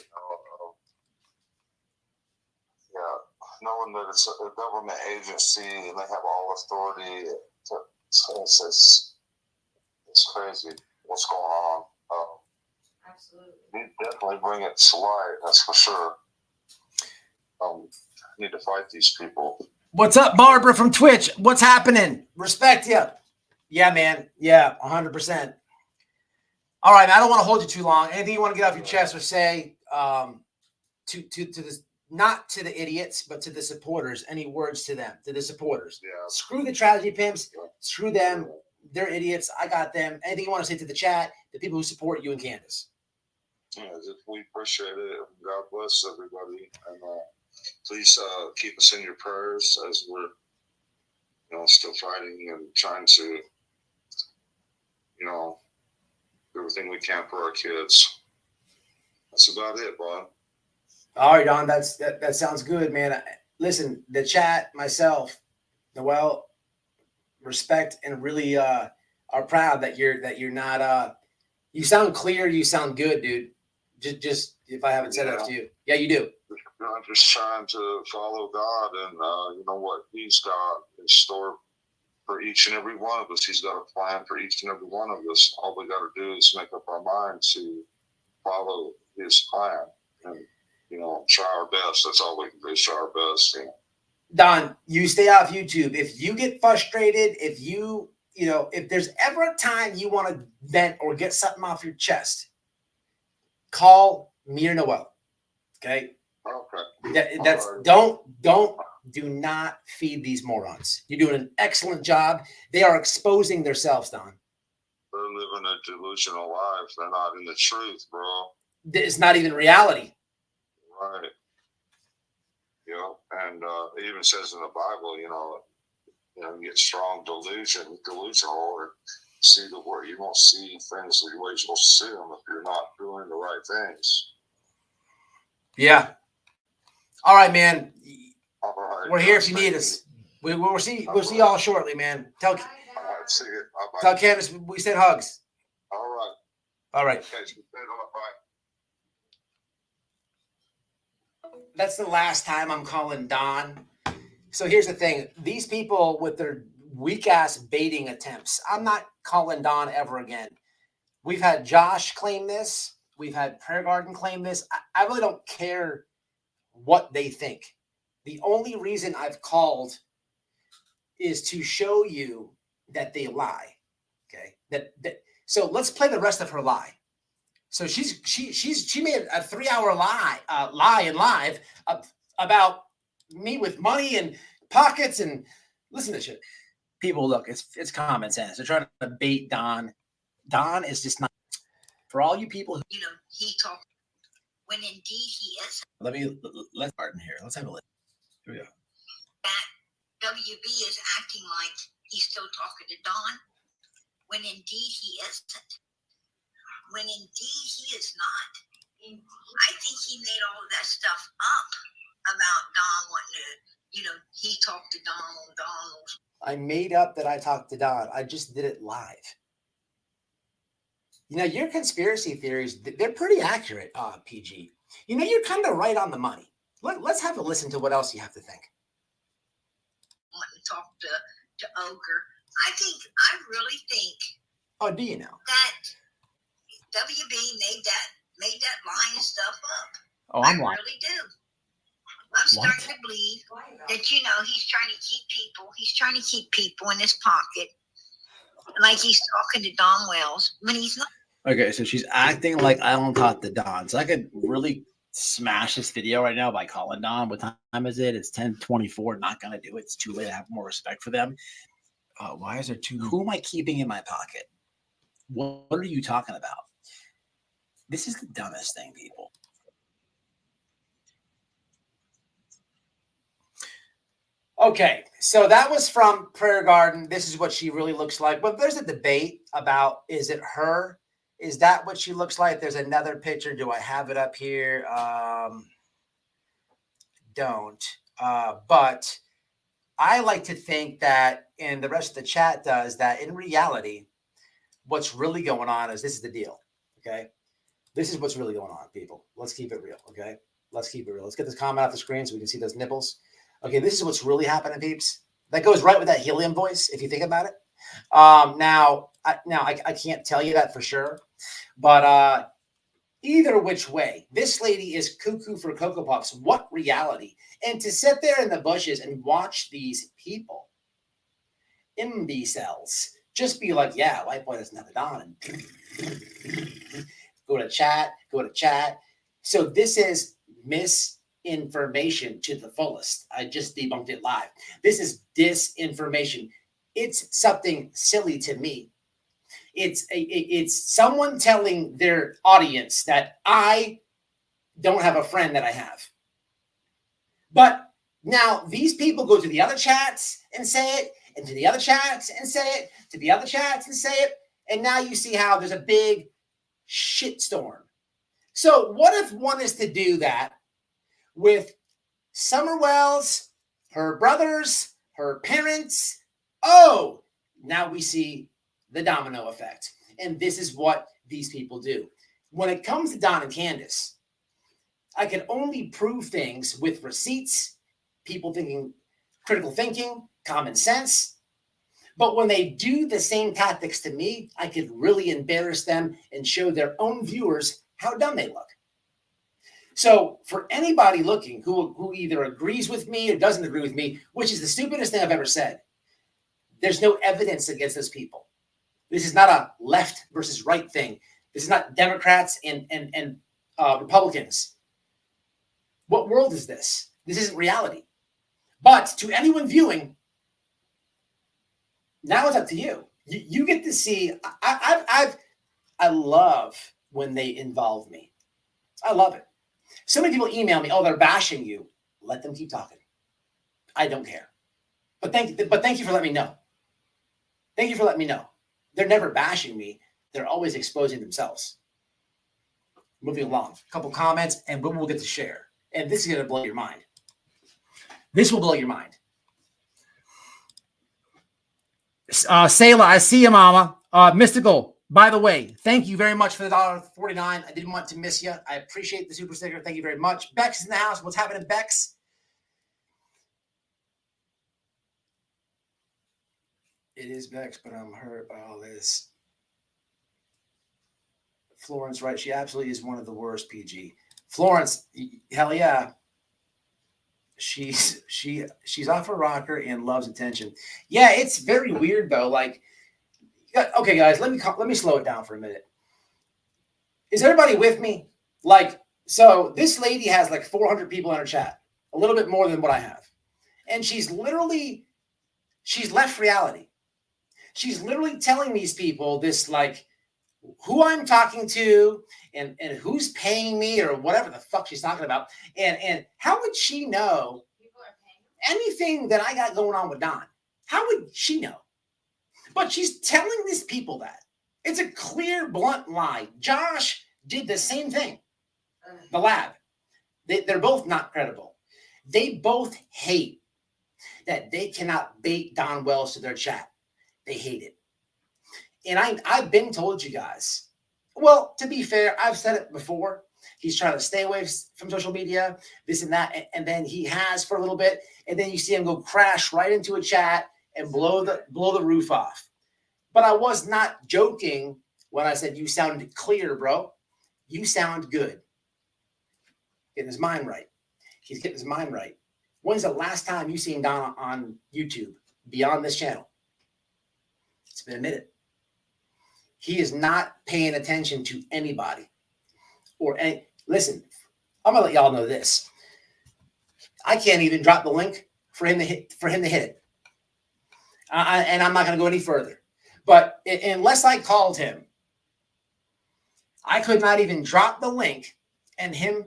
Yeah, knowing that it's a government agency and they have all authority, it's crazy what's going on. Absolutely. Need to definitely bring it to light, that's for sure. Need to fight these people. What's up, Barbara from Twitch? What's happening? Respect you. Yeah, man. Yeah, 100%. All right, man, I don't want to hold you too long. Anything you want to get off your chest or say to this, not to the idiots, but to the supporters? Any words to them, to the supporters? Yeah. Screw the tragedy pimps. Screw them. They're idiots. I got them. Anything you want to say to the chat, the people who support you and Candace? Yeah, we appreciate it. God bless everybody, and please keep us in your prayers as we're, still fighting and trying to, do everything we can for our kids. That's about it, bud. All right, Don. That sounds good, man. Listen, the chat, myself, Noel, respect and really are proud that you're not. You sound clear. You sound good, dude. Just if I haven't said that to you, yeah, you do. I'm just trying to follow God, and what He's got in store for each and every one of us. He's got a plan for each and every one of us. All we got to do is make up our mind to follow His plan, and try our best. That's all we can do. Try our best. Don, you stay off YouTube. If you get frustrated, if if there's ever a time you want to vent or get something off your chest, call me or Noel. Okay. Okay. That's do not feed these morons. You're doing an excellent job. They are exposing themselves, Don. They're living a delusional life. They're not in the truth, bro. It's not even reality. Right. And it even says in the Bible, you get strong delusional, or see the word. You won't see things the way you'll see them if you're not doing the right things. Yeah. All right, man. All right. We're here if you need us. We'll see you all shortly, man. Tell All right, see you. Bye-bye. Tell Candace we said hugs. All right. All right. Okay, so bye. That's the last time I'm calling Don. So here's the thing. These people with their weak-ass baiting attempts, I'm not calling Don ever again. We've had Josh claim this. We've had Prayer Garden claim this. I really don't care what they think. The only reason I've called is to show you that they lie. Okay. So let's play the rest of her lie. So she made a 3-hour lie in live about me with money and pockets, and listen to shit. People, look, it's common sense. They're trying to bait Don. Don is just not for all you people. He talked when indeed he is. Let's start in here. Let's have a listen. Here we go. That WB is acting like he's still talking to Don when indeed he isn't. When indeed he is not. I think he made all of that stuff up about Don wanting to, he talked to Donald. I made up that I talked to Don. I just did it live. Your conspiracy theories, they're pretty accurate, PG. You're kind of right on the money. Let's have a listen to what else you have to think. Wanting to talk to Ogre. I really think. Oh, do you know? That WB made that lying stuff up. Oh, I'm lying. I really do. I'm starting to believe that he's trying to keep people in his pocket, like he's talking to Don Wells when he's not. Okay, so she's acting like I don't talk to Don. So I could really smash this video right now by calling Don. What time is it? It's 10:24. Not gonna do it. It's too late. I have more respect for them. Why is there two? Who am I keeping in my pocket? What are you talking about? This is the dumbest thing, people. Okay, so that was from Prayer Garden. This is what she really looks like. But there's a debate about, is it her Is that what she looks like? There's another picture. Do I have it up here? Don't. But I like to think that, and the rest of the chat does, that in reality, what's really going on is this is the deal. Okay. This is what's really going on, people. Let's keep it real. Okay. Let's keep it real. Let's get this comment off the screen so we can see those nipples. Okay. This is what's really happening, peeps. That goes right with that helium voice, if you think about it. Now I can't tell you that for sure, but either which way, this lady is cuckoo for Cocoa Puffs. What reality? And to sit there in the bushes and watch these people, imbeciles, just be like, yeah, white boy doesn't have it on. Go to chat. So this is misinformation to the fullest. I just debunked it live. This is disinformation. It's something silly to me. It's someone telling their audience that I don't have a friend that I have. But now these people go to the other chats and say it, and to the other chats and say it, to the other chats and say it, and now you see how there's a big shitstorm. So what if one is to do that with Summer Wells, her brothers, her parents? Oh, now we see the domino effect. And this is what these people do. When it comes to Don and Candace, I can only prove things with receipts, people thinking, critical thinking, common sense. But when they do the same tactics to me, I could really embarrass them and show their own viewers how dumb they look. So for anybody looking who either agrees with me or doesn't agree with me, which is the stupidest thing I've ever said, there's no evidence against those people. This is not a left versus right thing. This is not Democrats and Republicans. What world is this? This isn't reality. But to anyone viewing, now it's up to you. You get to see. I love when they involve me. I love it. So many people email me, oh, they're bashing you. Let them keep talking. I don't care. But thank you for letting me know. Thank you for letting me know. They're never bashing me. They're always exposing themselves. Moving along. A couple comments, and we'll get to Cher. And this is going to blow your mind. This will blow your mind. Sayla, I see you, Mama. Mystical, by the way, thank you very much for the $1.49. I didn't want to miss you. I appreciate the super sticker. Thank you very much. Bex is in the house. What's happening, Bex? It is Bex, but I'm hurt by all this. Florence, right? She absolutely is one of the worst, PG. Florence, hell yeah. She's off her rocker and loves attention. Yeah, it's very weird though. Like, okay, guys, let me slow it down for a minute. Is everybody with me? Like, so this lady has like 400 people in her chat, a little bit more than what I have, and she's left reality. She's literally telling these people this, like, who I'm talking to and who's paying me or whatever the fuck she's talking about. And how would she know anything that I got going on with Don? How would she know? But she's telling these people that. It's a clear, blunt lie. Josh did the same thing. The lab. They're both not credible. They both hate that they cannot bait Don Wells to their chat. They hate it. And I've been told you guys, well, to be fair, I've said it before. He's trying to stay away from social media, this and that. And then he has for a little bit. And then you see him go crash right into a chat and blow the roof off. But I was not joking when I said you sounded clear, bro. You sound good. Getting his mind right. He's getting his mind right. When's the last time you seen Don on YouTube beyond this channel? It's been a minute. He is not paying attention to anybody. Listen, I'm gonna let y'all know this. I can't even drop the link for him to hit it. And I'm not gonna go any further. But unless I called him, I could not even drop the link and him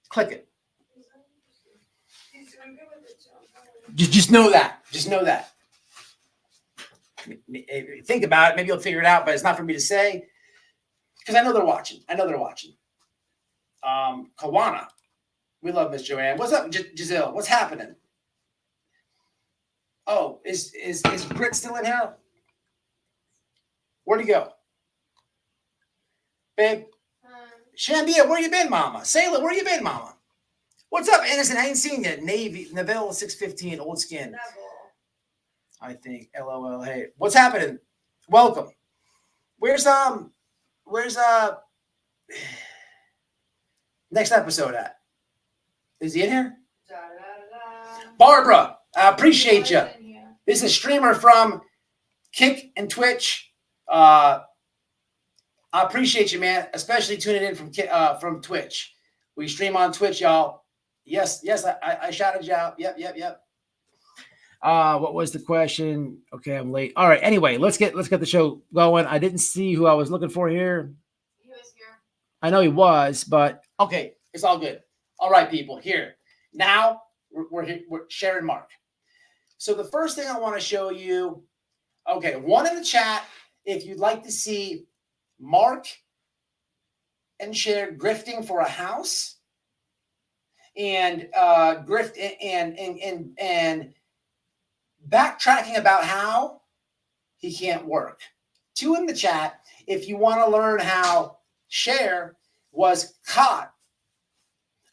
click it. Just know that. Just know that. Think about it. Maybe you'll figure it out, but it's not for me to say. Because I know they're watching. Kawana. We love Miss Joanne. What's up, Giselle? What's happening? Oh, is Grit still in here? Where'd he go? Babe? Shambia, where you been, mama? Sayla, where you been, mama? What's up, Innocent? I ain't seen you. Navy, Neville 615, old skin. I think. LOL. Hey, what's happening? Welcome. Where's next episode at? Is he in here? Barbara, I appreciate you. This is a streamer from Kick and Twitch. I appreciate you, man, especially tuning in from Twitch. We stream on Twitch, y'all. Yes, I shouted you out. Yep. What was the question? Okay, I'm late. All right. Anyway, let's get the show going. I didn't see who I was looking for here. He was here. I know he was, but okay, it's all good. All right, people, here. Now we're sharing Mark. So the first thing I want to show you, okay, one in the chat, if you'd like to see Mark and Cher grifting for a house and grift and backtracking about how he can't work. 2 in the chat, if you want to learn how Cher was caught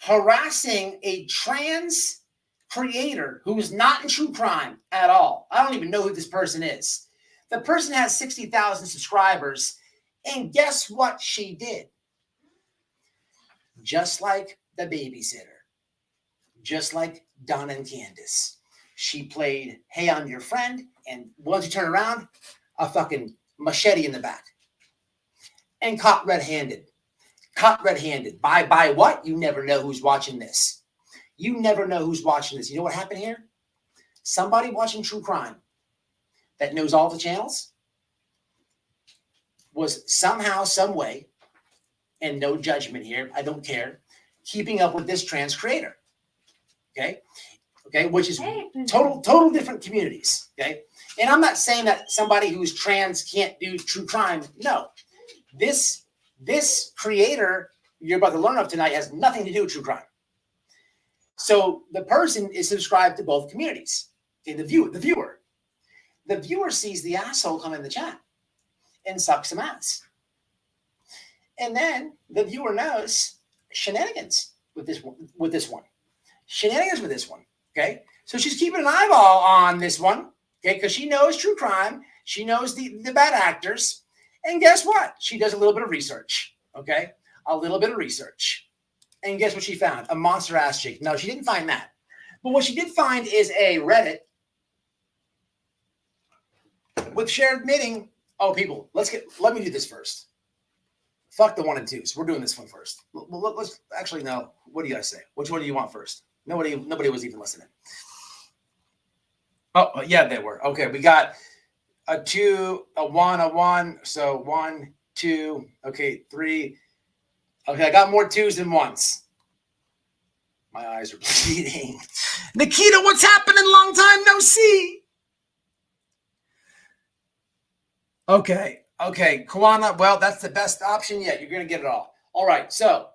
harassing a trans creator who is not in true crime at all. I don't even know who this person is. The person has 60,000 subscribers, and guess what she did? Just like the babysitter, just like Don and Candace. She played, hey, I'm your friend, and once you turn around, a fucking machete in the back. And caught red-handed. By what? You never know who's watching this. You never know who's watching this. You know what happened here? Somebody watching true crime that knows all the channels was somehow, some way, and no judgment here, I don't care, keeping up with this trans creator. Okay, which is total different communities. Okay, and I'm not saying that somebody who's trans can't do true crime. No, this creator you're about to learn of tonight has nothing to do with true crime. So the person is subscribed to both communities. Okay, the viewer sees the asshole come in the chat and suck some ass, and then the viewer knows shenanigans with this one. Shenanigans with this one. Okay, so she's keeping an eyeball on this one. Okay, because she knows true crime, she knows the bad actors, and guess what? She does a little bit of research. Okay, a little bit of research, and guess what she found? A monster ass chick. No, she didn't find that, but what she did find is a Reddit with Cher admitting, "Oh, people, let me do this first. Fuck the 1 and 2s. We're doing this one first. Well, let's actually no. What do you guys say? Which one do you want first?" Nobody was even listening. Oh, yeah, they were. Okay, we got a 2, a 1, a 1. So 1, 2. Okay, 3. Okay, I got more 2s than 1s. My eyes are bleeding. Nikita, what's happening? Long time no see. Okay, Kawana. Well, that's the best option yet. You're gonna get it all. All right, so.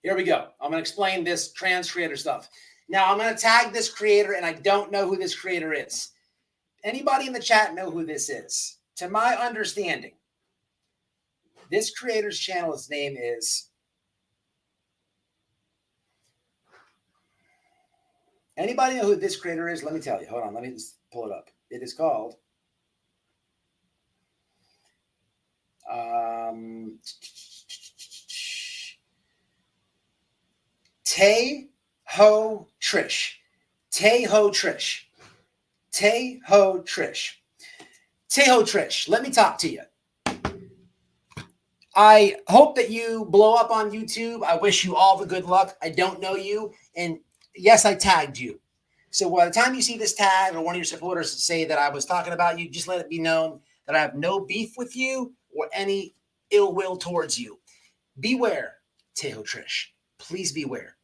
Here we go. I'm going to explain this trans creator stuff. Now, I'm going to tag this creator, and I don't know who this creator is. Anybody in the chat know who this is? To my understanding, this creator's channel's name is... Anybody know who this creator is? Let me tell you. Hold on. Let me just pull it up. It is called... Tay-Ho Trish. Tay-Ho Trish, let me talk to you. I hope that you blow up on YouTube. I wish you all the good luck. I don't know you. And yes, I tagged you. So by the time you see this tag or one of your supporters say that I was talking about you, just let it be known that I have no beef with you or any ill will towards you. Beware, Tay-Ho Trish. Please beware.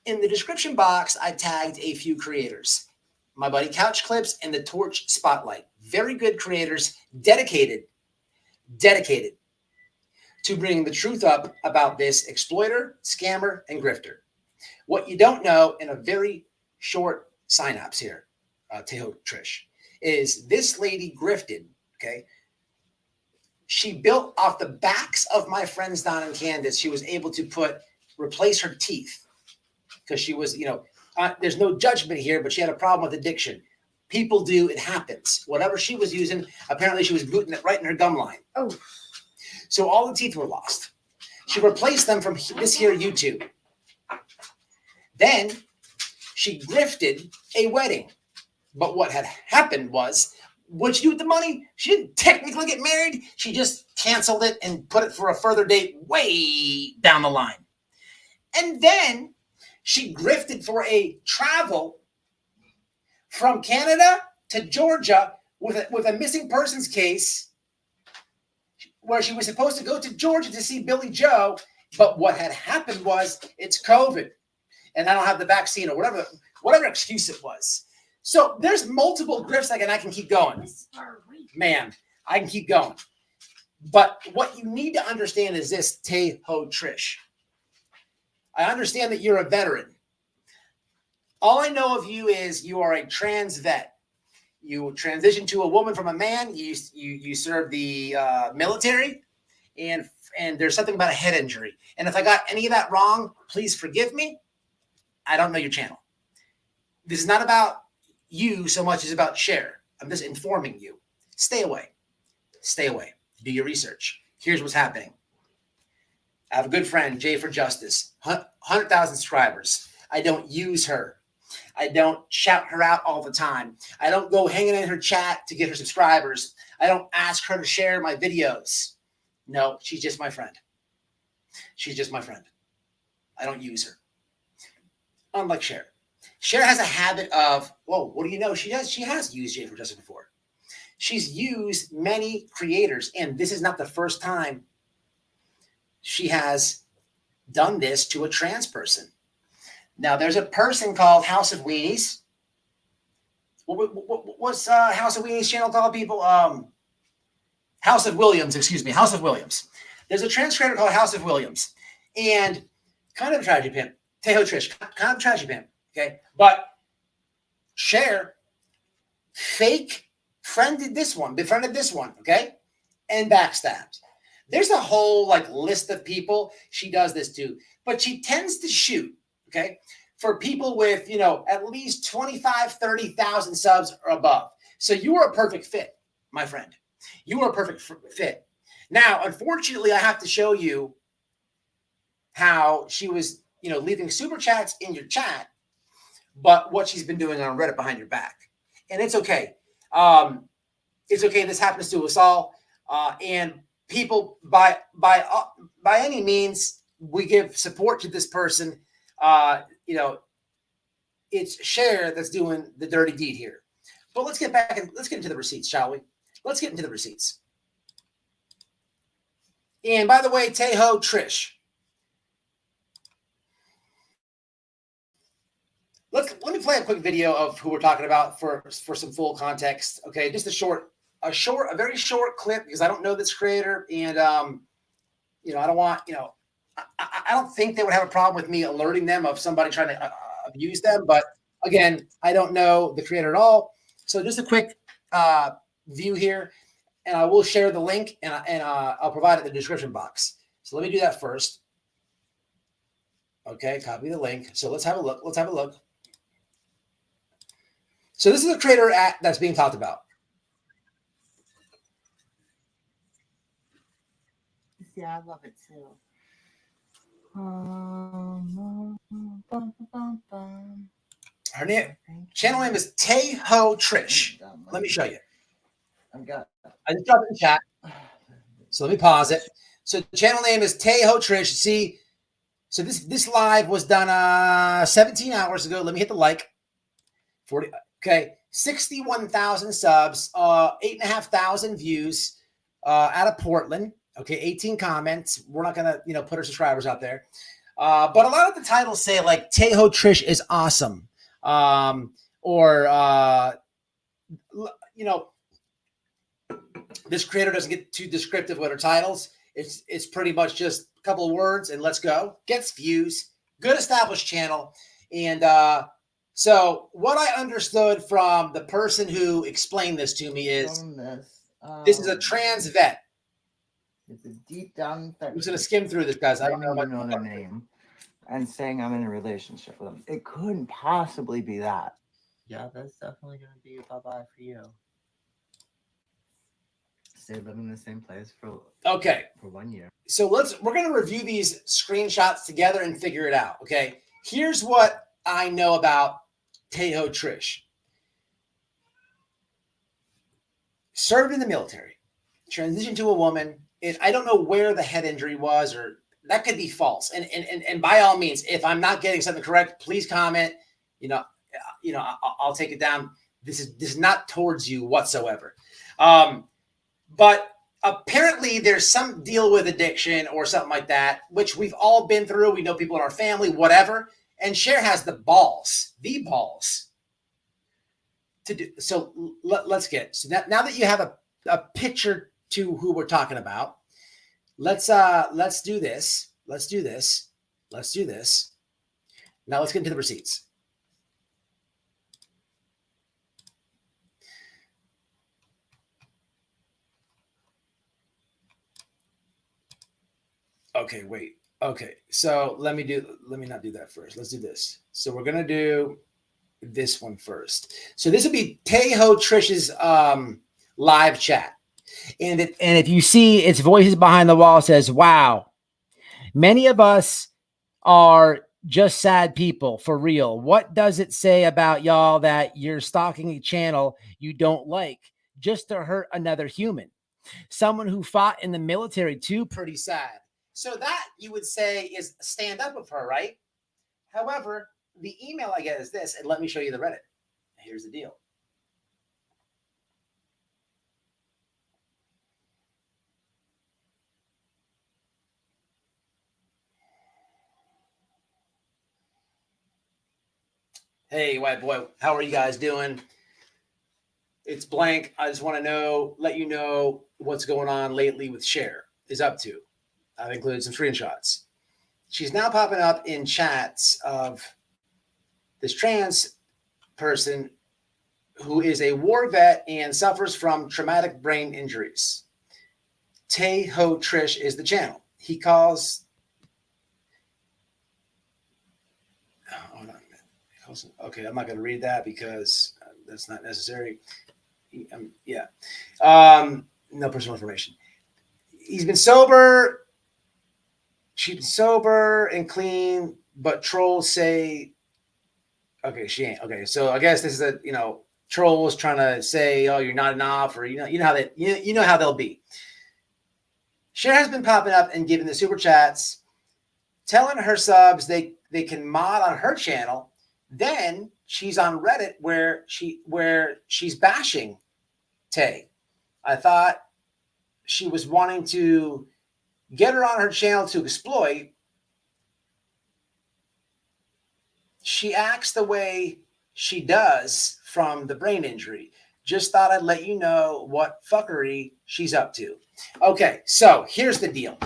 In the description box, I tagged a few creators. My buddy Couch Clips and the Torch Spotlight. Very good creators, dedicated. to bring the truth up about this exploiter, scammer, and grifter. What you don't know in a very short synapse here, Teho Trish, is this lady grifted, okay? She built off the backs of my friends Don and Candace. She was able to replace her teeth because she was, there's no judgment here, but she had a problem with addiction. People do, it happens. Whatever she was using, apparently she was booting it right in her gum line. Oh. So all the teeth were lost. She replaced them from this here YouTube. Then she grifted a wedding. But what had happened was, what'd she do with the money? She didn't technically get married. She just canceled it and put it for a further date way down the line. And then she grifted for a travel from Canada to Georgia with a missing persons case where she was supposed to go to Georgia to see Billy Joe. But what had happened was it's COVID and I don't have the vaccine or whatever excuse it was. So there's multiple grifts and I can keep going. Man, I can keep going. But what you need to understand is this, Teho Trish. I understand that you're a veteran. All I know of you is you are a trans vet. You transitioned to a woman from a man. You served the military, and there's something about a head injury. And if I got any of that wrong, please forgive me. I don't know your channel. This is not about you so much as about Cher. I'm just informing you. Stay away. Stay away. Do your research. Here's what's happening. I have a good friend, Jay for Justice, 100,000 subscribers. I don't use her. I don't shout her out all the time. I don't go hanging in her chat to get her subscribers. I don't ask her to share my videos. No, she's just my friend. She's just my friend. I don't use her. Unlike Cher. Cher has a habit of, whoa, what do you know? She has used Jay for Justice before. She's used many creators, and this is not the first time she has done this to a trans person. Now, there's a person called House of Weenies. What's House of Weenies channel called, people? House of Williams, excuse me, House of Williams. There's a trans creator called House of Williams, and kind of a tragedy pimp. Teho Trish, kind of a tragedy pimp, okay? But Cher fake befriended this one, okay? And backstabbed. There's a whole list of people she does this to, but she tends to shoot, okay, for people with, at least 25, 30,000 subs or above. So you are a perfect fit, my friend. You are a perfect fit. Now, unfortunately, I have to show you how she was, leaving super chats in your chat, but what she's been doing on Reddit behind your back. And it's okay. It's okay. This happens to us all. And people, by any means, we give support to this person. It's Cher that's doing the dirty deed here. But let's get back and let's get into the receipts, shall we? Let's get into the receipts. And by the way, Teho Trish. Let me play a quick video of who we're talking about for some full context. Okay, just a very short clip because I don't know this creator, and I don't want, I don't think they would have a problem with me alerting them of somebody trying to abuse them. But again, I don't know the creator at all. So just a quick view here, and I will share the link and I'll provide it in the description box. So let me do that first. Okay, copy the link. So let's have a look. So this is the creator that's being talked about. Yeah, I love it too. Her channel name is Teho Trish. Let me show you. I just dropped it in chat. So let me pause it. So the channel name is Teho Trish. See, so this live was done 17 hours ago. Let me hit the like. 40. Okay, 61,000 subs, 8,500 views out of Portland. Okay, 18 comments. We're not gonna, put our subscribers out there. But a lot of the titles say Teho Trish is awesome. This creator doesn't get too descriptive with her titles. It's pretty much just a couple of words and let's go. Gets views, good established channel. And so what I understood from the person who explained this to me is this is a trans vet. It's a deep down. I'm just going to skim through this, guys. I don't know their name and saying I'm in a relationship with them. It couldn't possibly be that. Yeah, that's definitely going to be a bye-bye for you. Stay living in the same place for 1 year. So we're going to review these screenshots together and figure it out. Okay. Here's what I know about Tejo Trish. Served in the military, transitioned to a woman. I don't know where the head injury was, or that could be false. And by all means, if I'm not getting something correct, please comment. I'll take it down. This is not towards you whatsoever. But apparently there's some deal with addiction or something like that, which we've all been through. We know people in our family, whatever. And Cher has the balls to do. So let's get. So now that you have a picture to who we're talking about, let's do this. Let's do this. Now let's get into the receipts. Okay, wait. Okay, so let me not do that first. Let's do this. So we're gonna do this one first. So this will be Tejo Trish's live chat, and if you see, its voices behind the wall says, "Wow, many of us are just sad people for real. What does it say about y'all that you're stalking a channel you don't like just to hurt another human? Someone who fought in the military too, pretty sad." So that you would say is stand up of her, right? However, the email I get is this, and let me show you the Reddit. Here's the deal. Hey, white boy, how are you guys doing? It's blank. I just want to let you know what's going on lately with Cher is up to. I've included some screenshots. She's now popping up in chats of this trans person who is a war vet and suffers from traumatic brain injuries. Tejo Trish is the channel. He calls. Oh, hold on. Okay, I'm not going to read that because that's not necessary. No personal information. He's been sober. She's been sober and clean, but trolls say, okay, she ain't. Okay, so I guess this is trolls trying to say, oh, you're not enough, or you know how they'll be. Cher has been popping up and giving the super chats, telling her subs they can mod on her channel. Then she's on Reddit where she's bashing Tay. I thought she was wanting to get her on her channel to exploit. She acts the way she does from the brain injury. Just thought I'd let you know what fuckery she's up to. Okay, so here's the deal.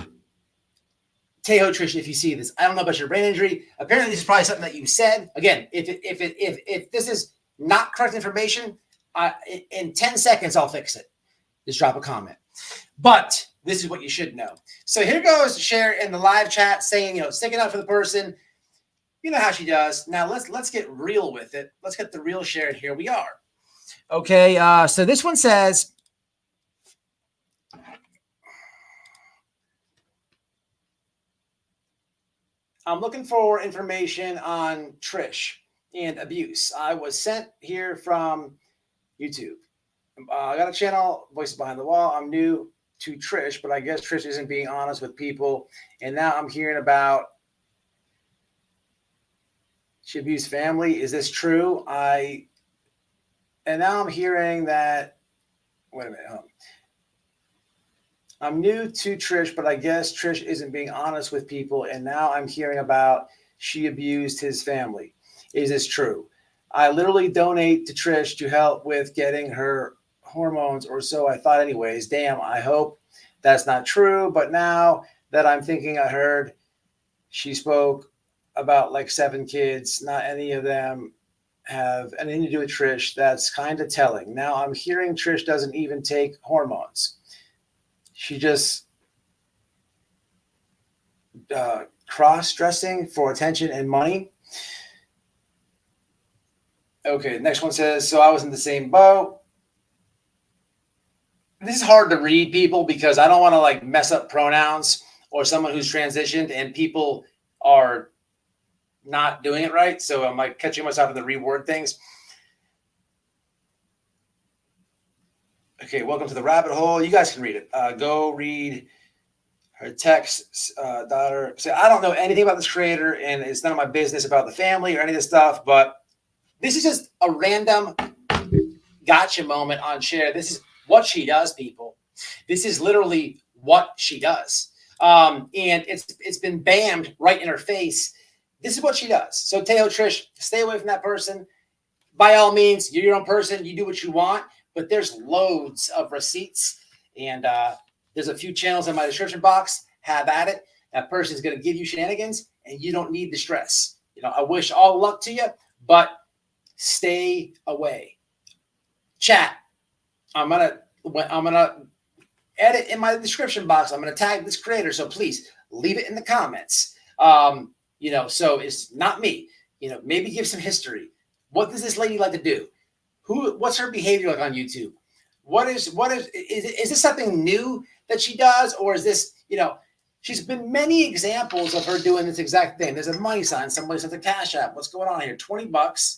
Tejo Trish, if you see this, I don't know about your brain injury. Apparently, this is probably something that you said. Again, if this is not correct information, in 10 seconds I'll fix it. Just drop a comment. But this is what you should know. So here goes Cher in the live chat saying, sticking up for the person. You know how she does. Now let's get real with it. Let's get the real Cher, and here we are. Okay, so this one says, I'm looking for information on Trish and abuse. I was sent here from YouTube. I got a channel, Voices Behind the Wall. I'm new to Trish, but I guess Trish isn't being honest with people. And now I'm hearing about she abused family. Is this true? And now I'm hearing that, wait a minute. I'm new to Trish, but I guess Trish isn't being honest with people. And now I'm hearing about she abused his family. Is this true? I literally donate to Trish to help with getting her hormones, or so I thought anyways. Damn, I hope That's not true. But now that I'm thinking, I heard she spoke about like 7 kids. Not any of them have anything to do with Trish. That's kind of telling. Now I'm hearing Trish doesn't even take hormones. She just cross-dressing for attention and money. Okay, next one says, so I was in the same boat. This is hard to read, people, because I don't want to like mess up pronouns or someone who's transitioned and people are not doing it right. So I'm like catching myself in the reword things. Okay, welcome to the rabbit hole. You guys can read it. Go read her text, daughter. So I don't know anything about this creator, and it's none of my business about the family or any of this stuff, but this is just a random gotcha moment on Cher. This is what she does, people. This is literally what she does. And it's been bammed right in her face. This is what she does. So Teo, Trish, stay away from that person. By all means, you're your own person. You do what you want, but there's loads of receipts. And there's a few channels in my description box. Have at it. That person's going to give you shenanigans, and you don't need the stress. You know, I wish all luck to you, but stay away. Chat. I'm gonna edit in my description box. I'm gonna tag this creator, so please leave it in the comments. You know, so it's not me. You know, maybe give some history. What does this lady like to do? What's her behavior like on YouTube? Is this something new that she does, or is this, you know, she's been many examples of her doing this exact thing. There's a money sign. Somebody sent a Cash App. What's going on here? $20.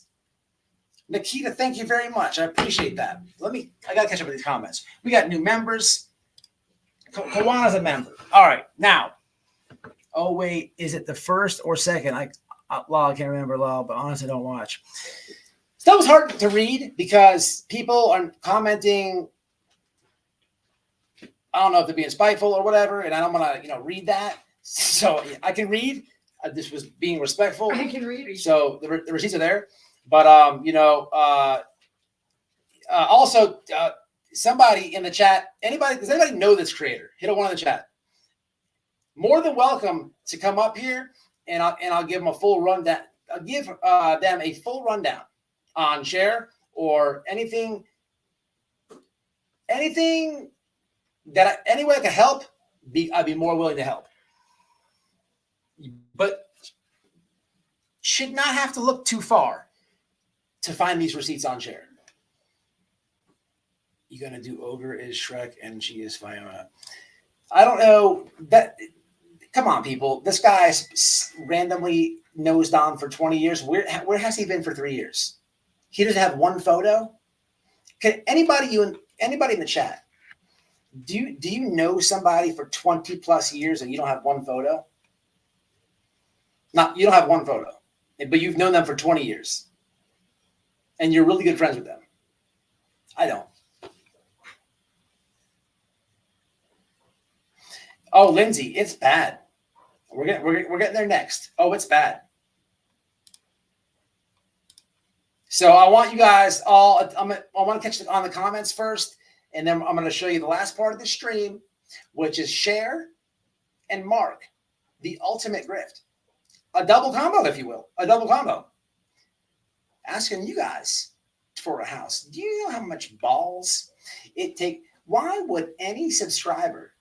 Nikita, thank you very much. I appreciate that. I got to catch up with these comments. We got new members. Kawana's a member. All right. Now, oh, wait. Is it the first or second? I can't remember, but honestly, don't watch. So that was hard to read because people are commenting. I don't know if they're being spiteful or whatever, and I don't want to, read that. So I can read. This was being respectful. I can read. So the receipts are there. But, also somebody in the chat, does anybody know this creator? Hit a 1 in the chat. More than welcome to come up here and I'll give them a full rundown. I'll give them a full rundown on Cher or anything that any way I can help, I'd be more willing to help. But should not have to look too far to find these receipts on Cher. You're going to do Ogre is Shrek and she is Fiona. I don't know. Come on, people. This guy's randomly nosed on for 20 years. Where has he been for 3 years? He doesn't have one photo? Can anybody in the chat, do you know somebody for 20 plus years and you don't have one photo? You don't have one photo, but you've known them for 20 years. And you're really good friends with them. I don't. Oh, Lindsay, it's bad. We're getting there next. Oh, it's bad. So I want you guys all. I want to catch on the comments first, and then I'm going to show you the last part of the stream, which is Cher and Mark, the ultimate grift, a double combo, if you will, a double combo. Asking you guys for a house. Do you know how much balls it take? Why would any subscriber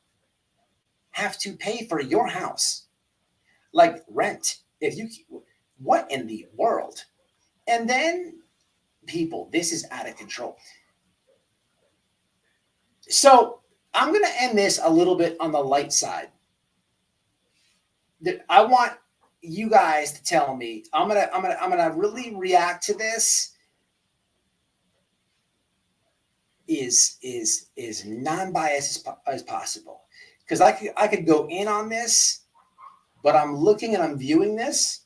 have to pay for your house? Like rent. What in the world? And then, people, this is out of control. So I'm going to end this a little bit on the light side. I want you guys to tell me. I'm gonna really react to this. Is non-biased as possible, because I could go in on this, but I'm looking and I'm viewing this,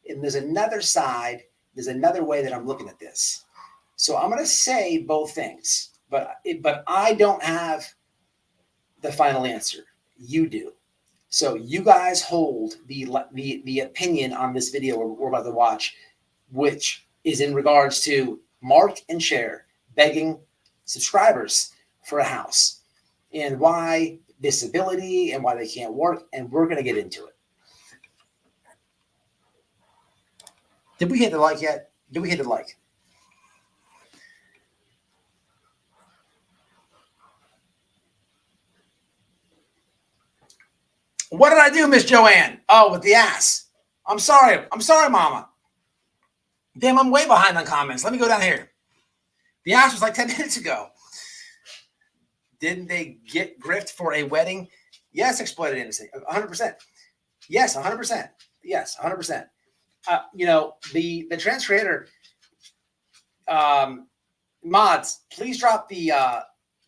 and there's another side. There's another way that I'm looking at this. So I'm gonna say both things, but I don't have the final answer. You do. So you guys hold the opinion on this video we're about to watch, which is in regards to Mark and Cher begging subscribers for a house, and why disability and why they can't work, and we're going to get into it. Did we hit the like yet? Did we hit the like? What did I do, Miss Joanne? Oh, with the ass. I'm sorry, Mama. Damn, I'm way behind on comments. Let me go down here. The ass was like 10 minutes ago. Didn't they get grift for a wedding? Yes, exploited innocent. 100%. Yes, 100%. Yes, 100%. The trans creator mods, please drop the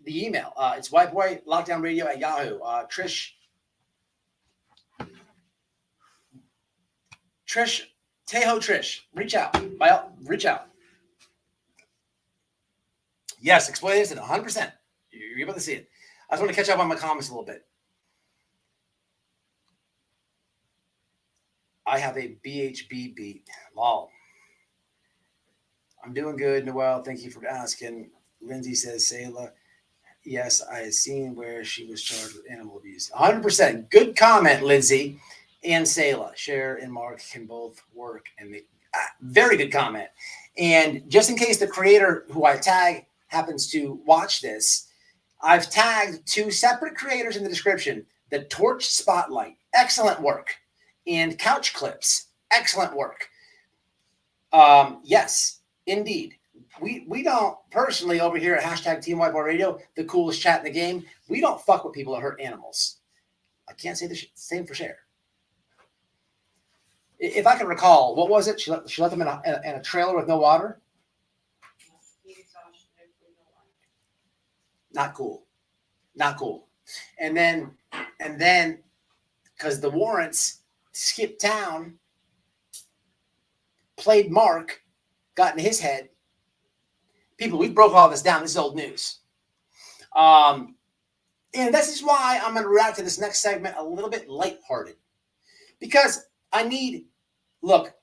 email. It's whiteboylockdownradio at Yahoo. Trish, reach out. Yes, exploited innocent, 100%. You're able to see it. I just want to catch up on my comments a little bit. I have a BHB beat. Lol. I'm doing good, Noel. Thank you for asking. Lindsay says, Sayla, yes, I had seen where she was charged with animal abuse. 100%. Good comment, Lindsay and Sayla. Cher and Mark can both work and make very good comment. And just in case the creator who I tag happens to watch this, I've tagged 2 separate creators in the description. The Torch Spotlight, excellent work. And Couch Clips, excellent work. Yes, indeed. We don't personally over here at hashtag Team Whiteboy Radio, the coolest chat in the game. We don't fuck with people that hurt animals. I can't say the same for Cher. If I can recall, what was it? She let them in a trailer with no water. Not cool. And then, because the warrants skipped town, played Mark, got in his head. People, we broke all this down. This is old news. And this is why I'm going to react to this next segment a little bit lighthearted. Because I need, look,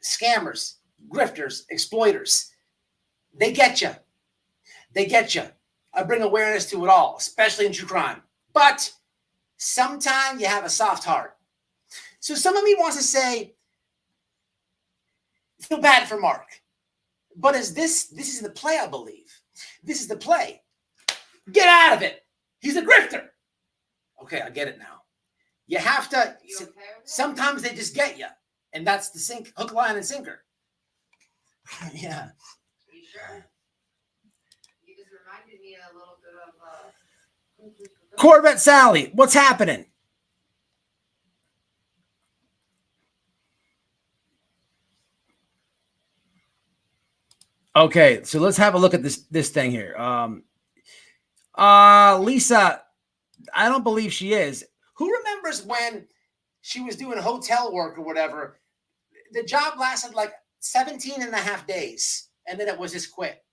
scammers, grifters, exploiters, they get you. I bring awareness to it all, especially in true crime. But sometimes you have a soft heart. So some of me wants to say, feel bad for Mark. But this is the play, I believe. This is the play. Get out of it. He's a grifter. Okay, I get it now. You have to, sometimes they just get you. And that's the hook, line, and sinker. Yeah. You sure? You just reminded me a little bit of Corvette Sally, what's happening? Okay, so let's have a look at this thing here. Lisa, I don't believe she is. Who remembers when she was doing hotel work or whatever? The job lasted like 17 and a half days, and then it was just quit.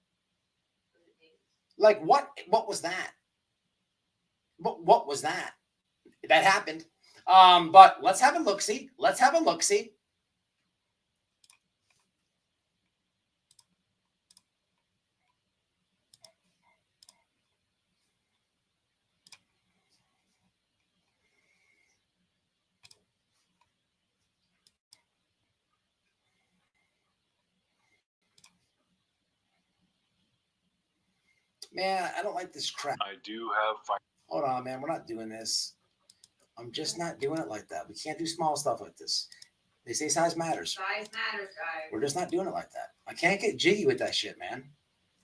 Like, what was that? What was that? That happened. But let's have a look-see. Man, I don't like this crap. I do have. Hold on, man. We're not doing this. I'm just not doing it like that. We can't do small stuff like this. They say size matters. Size matters, guys. We're just not doing it like that. I can't get jiggy with that shit, man.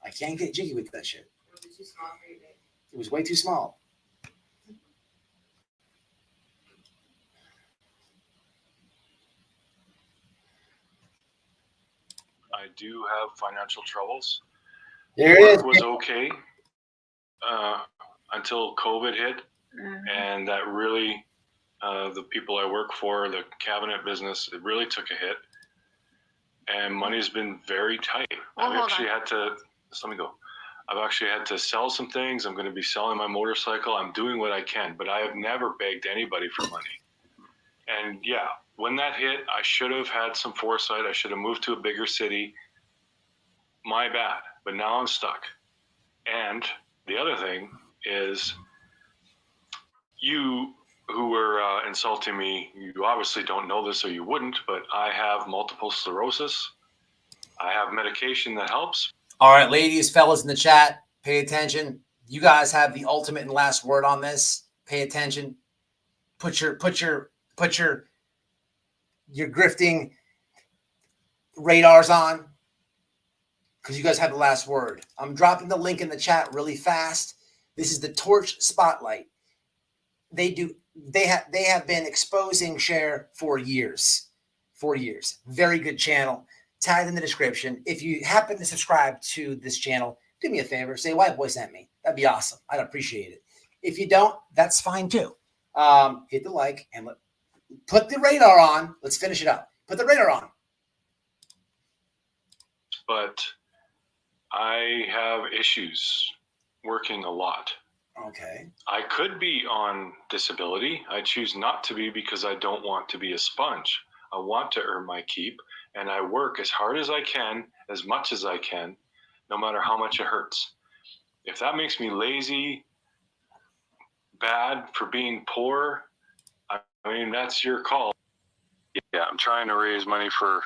I can't get jiggy with that shit. Was it too small for you, babe? It was way too small. I do have financial troubles. There it is. Work was okay until COVID hit, and that really, the people I work for, the cabinet business, it really took a hit, and money's been very tight. Well, I've actually had to, let me go. I've actually had to sell some things. I'm going to be selling my motorcycle. I'm doing what I can, but I have never begged anybody for money. And yeah, when that hit, I should have had some foresight. I should have moved to a bigger city. My bad. But now I'm stuck. And the other thing is you who were insulting me, you obviously don't know this or you wouldn't, but I have multiple sclerosis. I have medication that helps. All right, ladies, fellas in the chat, pay attention. You guys have the ultimate and last word on this. Pay attention. Put your grifting radars on, because you guys have the last word. I'm dropping the link in the chat really fast. This is the Torch Spotlight. They have been exposing Cher for years. Very good channel. Tagged in the description. If you happen to subscribe to this channel, do me a favor. Say White Boy sent me. That'd be awesome. I'd appreciate it. If you don't, that's fine too. Hit the like and put the radar on. Let's finish it up. Put the radar on. But I have issues working a lot. Okay. I could be on disability. I choose not to be because I don't want to be a sponge. I want to earn my keep, and I work as hard as I can, as much as I can, no matter how much it hurts. If that makes me lazy, bad for being poor, I mean, that's your call. Yeah, I'm trying to raise money for...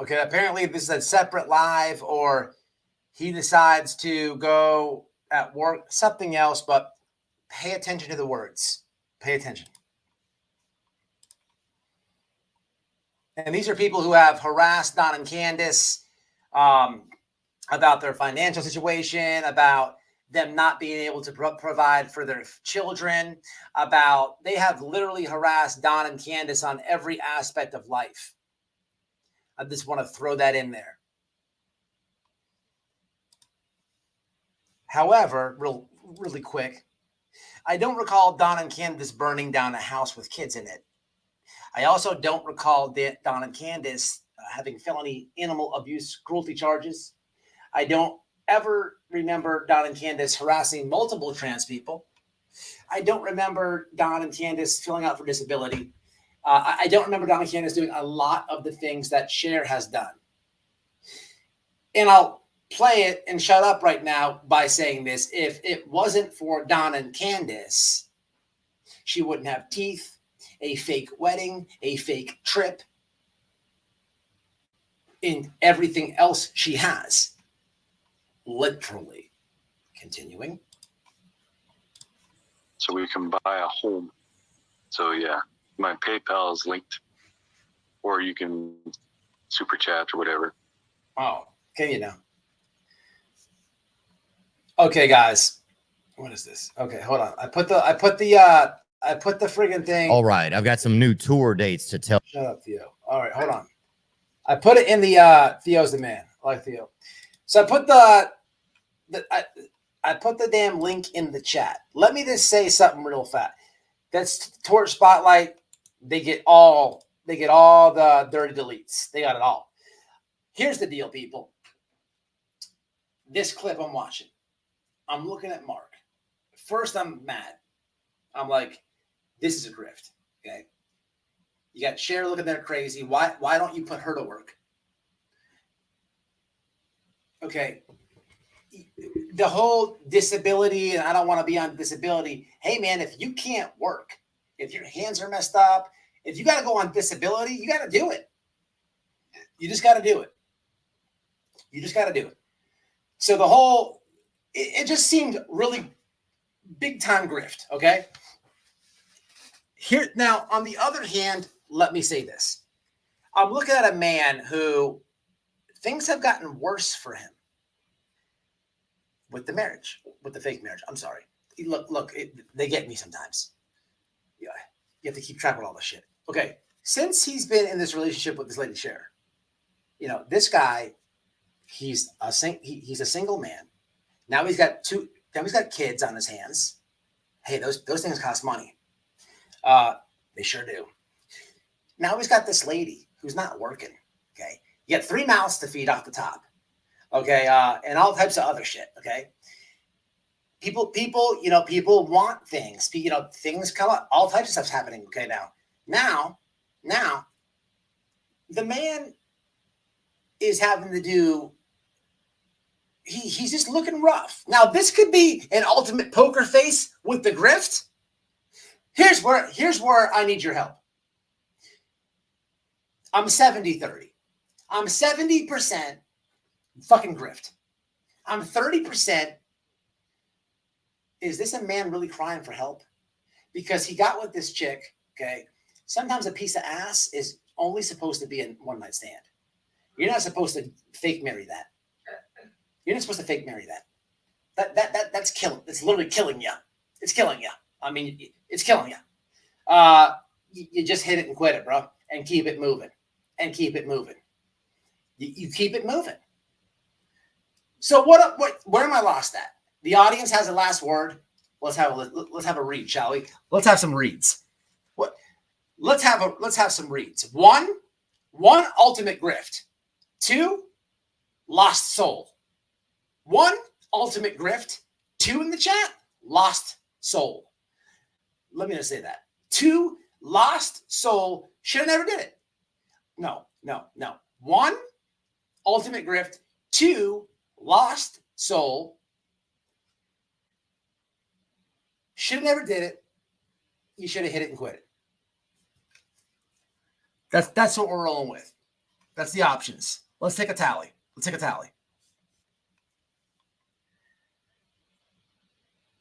Okay, apparently this is a separate live, or he decides to go at work, something else, but pay attention to the words. Pay attention. And these are people who have harassed Don and Candace about their financial situation, about them not being able to provide for their children, about they have literally harassed Don and Candace on every aspect of life. I just want to throw that in there. However, really quick, I don't recall Don and Candace burning down a house with kids in it. I also don't recall Don and Candace having felony animal abuse cruelty charges. I don't ever remember Don and Candace harassing multiple trans people. I don't remember Don and Candace filling out for disability. I don't remember Don and Candace doing a lot of the things that Cher has done. And I'll play it and shut up right now by saying this. If it wasn't for Don and Candace, she wouldn't have teeth, a fake wedding, a fake trip, and everything else she has. Literally. Continuing. So we can buy a home. So yeah, my PayPal is linked, or you can super chat or whatever. Oh, can you now? Okay, guys. What is this? Okay, hold on. I put the friggin' thing. All right, I've got some new tour dates to tell. Shut up, Theo. All right, hold on. I put it in the Theo's the man. I like Theo. So I put I put the damn link in the chat. Let me just say something real fast. That's Torch Spotlight. They get all the dirty deletes. They got it all. Here's the deal, people. This clip I'm watching. I'm looking at Mark. First, I'm mad. I'm like, this is a grift. Okay. You got Cher looking there crazy. Why don't you put her to work? Okay. The whole disability, and I don't want to be on disability. Hey, man, if you can't work, if your hands are messed up, if you got to go on disability, you got to do it. You just got to do it. You just got to do it. So the whole, it just seemed really big time grift. Okay. Here now, on the other hand, let me say this. I'm looking at a man who things have gotten worse for him with the marriage, with the fake marriage. I'm sorry. Look, they get me sometimes. Yeah, you have to keep track of all this shit. Okay, since he's been in this relationship with this lady Cher, this guy, he's a single man. Now he's got kids on his hands. Hey, those things cost money. They sure do. Now he's got this lady who's not working. Okay, you got 3 mouths to feed off the top. Okay, and all types of other shit. Okay, people, want things. Things come up. All types of stuff's happening. Okay, now, the man is having to do he's just looking rough. Now, this could be an ultimate poker face with the grift. Here's where I need your help. I'm 70-30. I'm 70% fucking grift. I'm 30%. Is this a man really crying for help? Because he got with this chick, okay? Sometimes a piece of ass is only supposed to be a one-night stand. You're not supposed to fake marry that. You're not supposed to fake marry that. That's killing. It's literally killing you. It's killing you. I mean, it's killing you. You just hit it and quit it, bro, and keep it moving, and keep it moving. You keep it moving. So where am I lost at? The audience has a last word. Let's have a read, shall we? Let's have some reads. Let's have some reads. One, ultimate grift. 2, lost soul. 1, ultimate grift. 2 in the chat, lost soul. Let me just say that. 2, lost soul. Should have never did it. No. 1, ultimate grift. 2, lost soul. Should have never did it. You should have hit it and quit it. That's what we're rolling with. That's the options. Let's take a tally.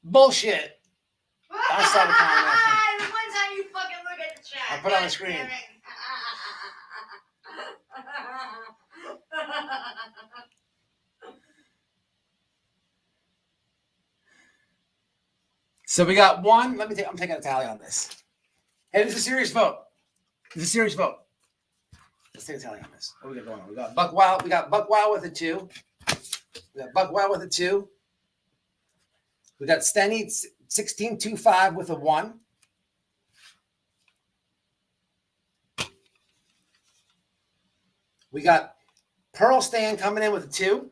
Bullshit. I saw the comment. The one time you fucking look at the chat. I put it on the screen. So we got 1. I'm taking a tally on this. Hey, this is a serious vote. Let's take a tally on this. What we got going on? We got Buck Wild. We got Buck Wild with a 2. We got Stenny 1625 with a 1. We got Pearl Stan coming in with a 2.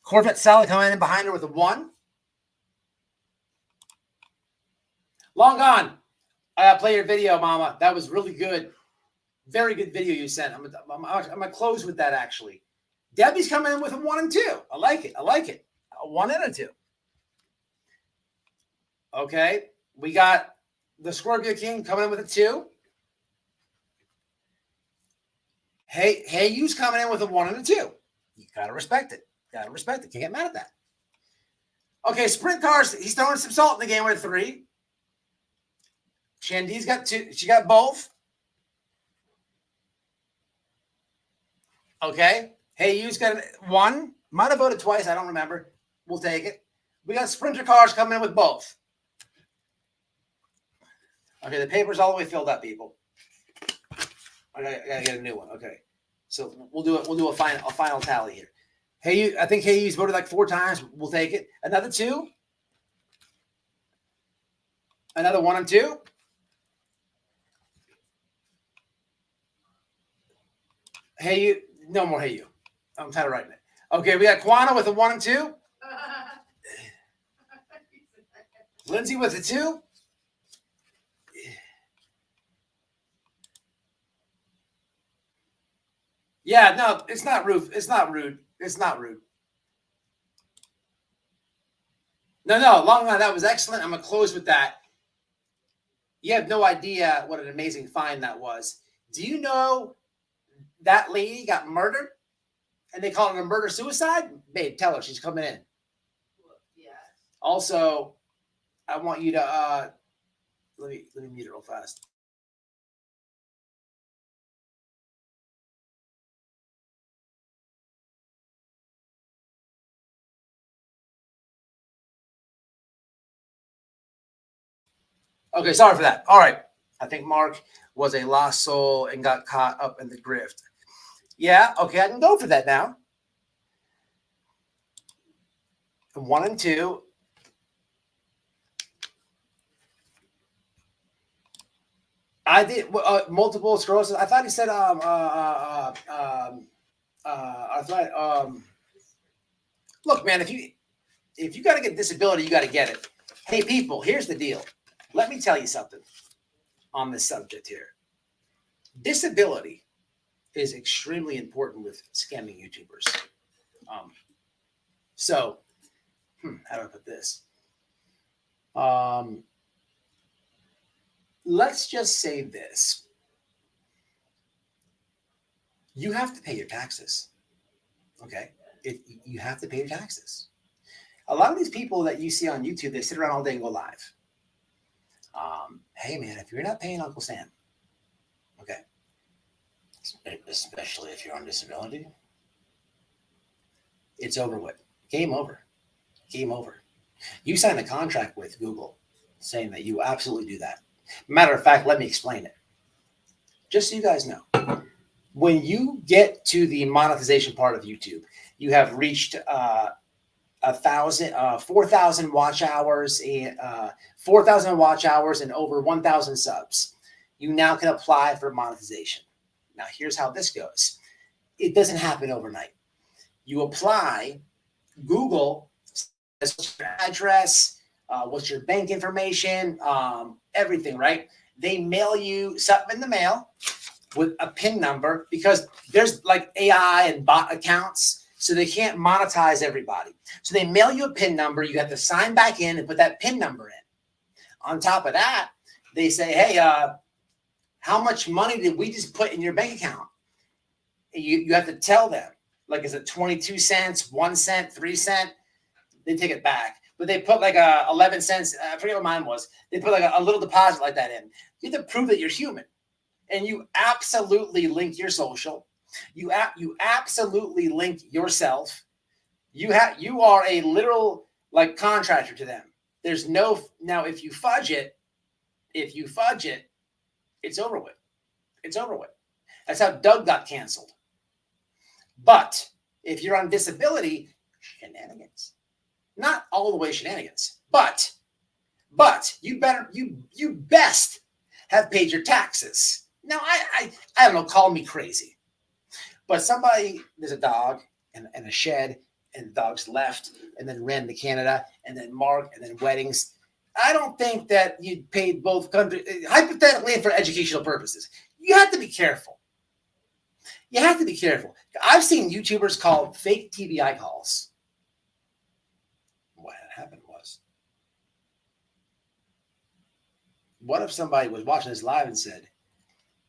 Corvette Sally coming in behind her with a 1. Long Gone. Play your video, Mama. That was really good. Very good video you sent. I'm gonna close with that actually. Debbie's coming in with a 1 and 2. I like it. A 1 and a 2. Okay. We got the Scorpio King coming in with a 2. Hey, you's coming in with a 1 and a 2. You gotta respect it. Can't get mad at that. Okay, Sprint Cars. He's throwing some salt in the game with a 3. Shandy's got 2. She got both. Okay. Hey, you's got 1. Might have voted twice. I don't remember. We'll take it. We got Sprinter Cars coming in with both. Okay, the paper's all the way filled up, people. I gotta get a new one. Okay, so we'll do it. We'll do a final tally here. Hey, I think Hey, you's voted like 4 times. We'll take it. Another 2. Another 1 and 2. Hey, you. No more Hey, you. I'm tired of writing it. Okay, we got Quana with a 1 and 2. Lindsay with a 2. Yeah, no, it's not rude. It's not rude. No, Long Line, that was excellent. I'm going to close with that. You have no idea what an amazing find that was. Do you know that lady got murdered and they call it a murder-suicide? Babe, tell her she's coming in. Yeah. Also, I want you to, let me mute it real fast. Okay, sorry for that. All right. I think Mark was a lost soul and got caught up in the grift. Yeah, okay, I can go for that now. 1 and 2. I did multiple sclerosis. I thought he said look, man, if you got to get disability, you got to get it. Hey, people, here's the deal. Let me tell you something on this subject here. Disability is extremely important with scamming YouTubers. So, how do I put this? Let's just say this. You have to pay your taxes. Okay? You have to pay your taxes. A lot of these people that you see on YouTube, they sit around all day and go live. Hey, man, if you're not paying Uncle Sam, okay, especially if you're on disability, it's over with. Game over. Game over. You signed a contract with Google saying that you absolutely do that. Matter of fact, let me explain it. Just so you guys know, when you get to the monetization part of YouTube, you have reached 4,000 watch hours and 4,000 watch hours and over 1,000 subs. You now can apply for monetization. Now, here's how this goes. It doesn't happen overnight. You apply, Google says what's your address, what's your bank information, everything, right? They mail you something in the mail with a PIN number because there's like AI and bot accounts, so they can't monetize everybody. So they mail you a PIN number. You have to sign back in and put that PIN number in. On top of that, they say, hey, how much money did we just put in your bank account? You have to tell them. Like, is it 22 cents, 1 cent, 3 cents? They take it back. But they put like 11 cents. I forget what mine was. They put like a little deposit like that in. You have to prove that you're human. And you absolutely link your social. You absolutely link yourself. You are a literal like contractor to them. There's no, now if you fudge it, it's over with. It's over with. That's how Doug got canceled. But if you're on disability, shenanigans. Not all the way shenanigans, but you best have paid your taxes. Now, I don't know, call me crazy. But there's a dog and a shed, and the dog's left, and then ran to Canada, and then Mark, and then weddings. I don't think that you paid both countries, hypothetically and for educational purposes. You have to be careful. You have to be careful. I've seen YouTubers call fake TBI calls. What had happened was, what if somebody was watching this live and said,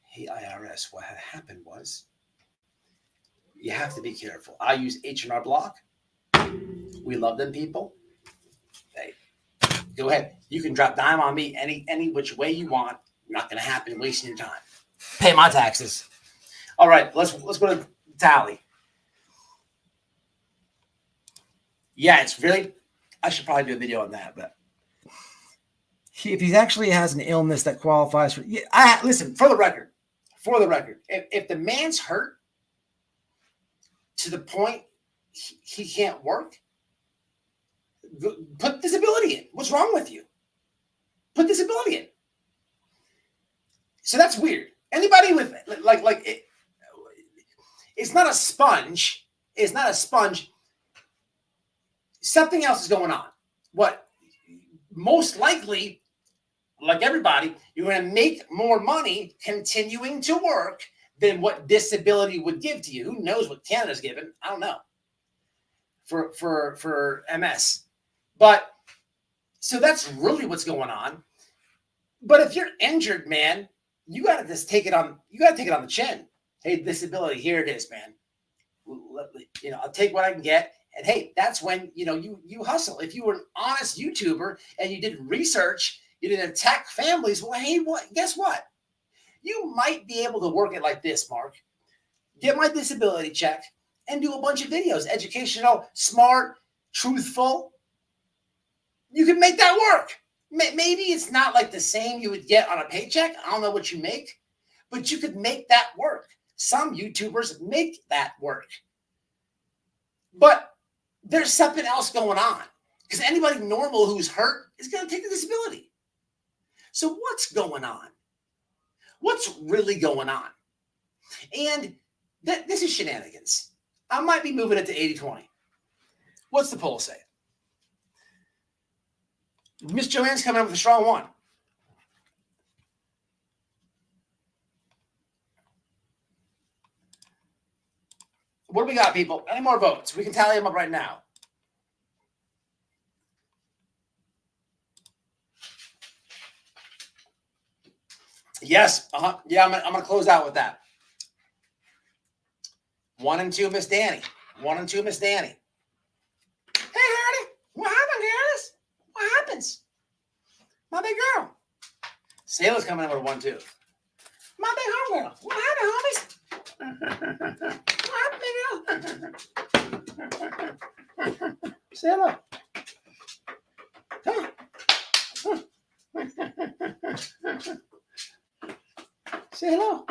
hey, IRS, what had happened was, you have to be careful. I use H&R Block. We love them people. Hey, go ahead. You can drop dime on me any which way you want. Not going to happen. Wasting your time. Pay my taxes. All right, let's go to tally. Yeah, it's really. I should probably do a video on that, but if he actually has an illness that qualifies for, listen, for the record, if the man's hurt to the point he can't work, put disability in. What's wrong with you? Put disability in. So that's weird. Anybody with like it, it's not a sponge. It's not a sponge. Something else is going on. What? Most likely, like everybody, you're going to make more money continuing to work than what disability would give to you. Who knows what Canada's given? I don't know. For MS. But so that's really what's going on. But if you're injured, man, you got to just take it on. You got to take it on the chin. Hey, disability, here it is, man. I'll take what I can get. And hey, that's when, you hustle. If you were an honest YouTuber and you did research, you didn't attack families. Well, hey, guess what? You might be able to work it like this, Mark. Get my disability check and do a bunch of videos. Educational, smart, truthful. You can make that work. Maybe it's not like the same you would get on a paycheck. I don't know what you make, but you could make that work. Some YouTubers make that work. But there's something else going on, because anybody normal who's hurt is going to take the disability. So what's going on? What's really going on? And this is shenanigans. I might be moving it to 80-20. What's the poll say? Miss Joanne's coming up with a strong one. What do we got, people? Any more votes? We can tally them up right now. Yes. Yeah, I'm gonna close out with that. 1 and 2, Miss Danny. 1 and 2, Miss Danny. Hey, Hardy. What happened, Harris? What happens? My big girl. Sailor's coming in with a 1, 2. My big homegirl. What happened, homies? What happened, big girl? Say hello. Come on. Say hello.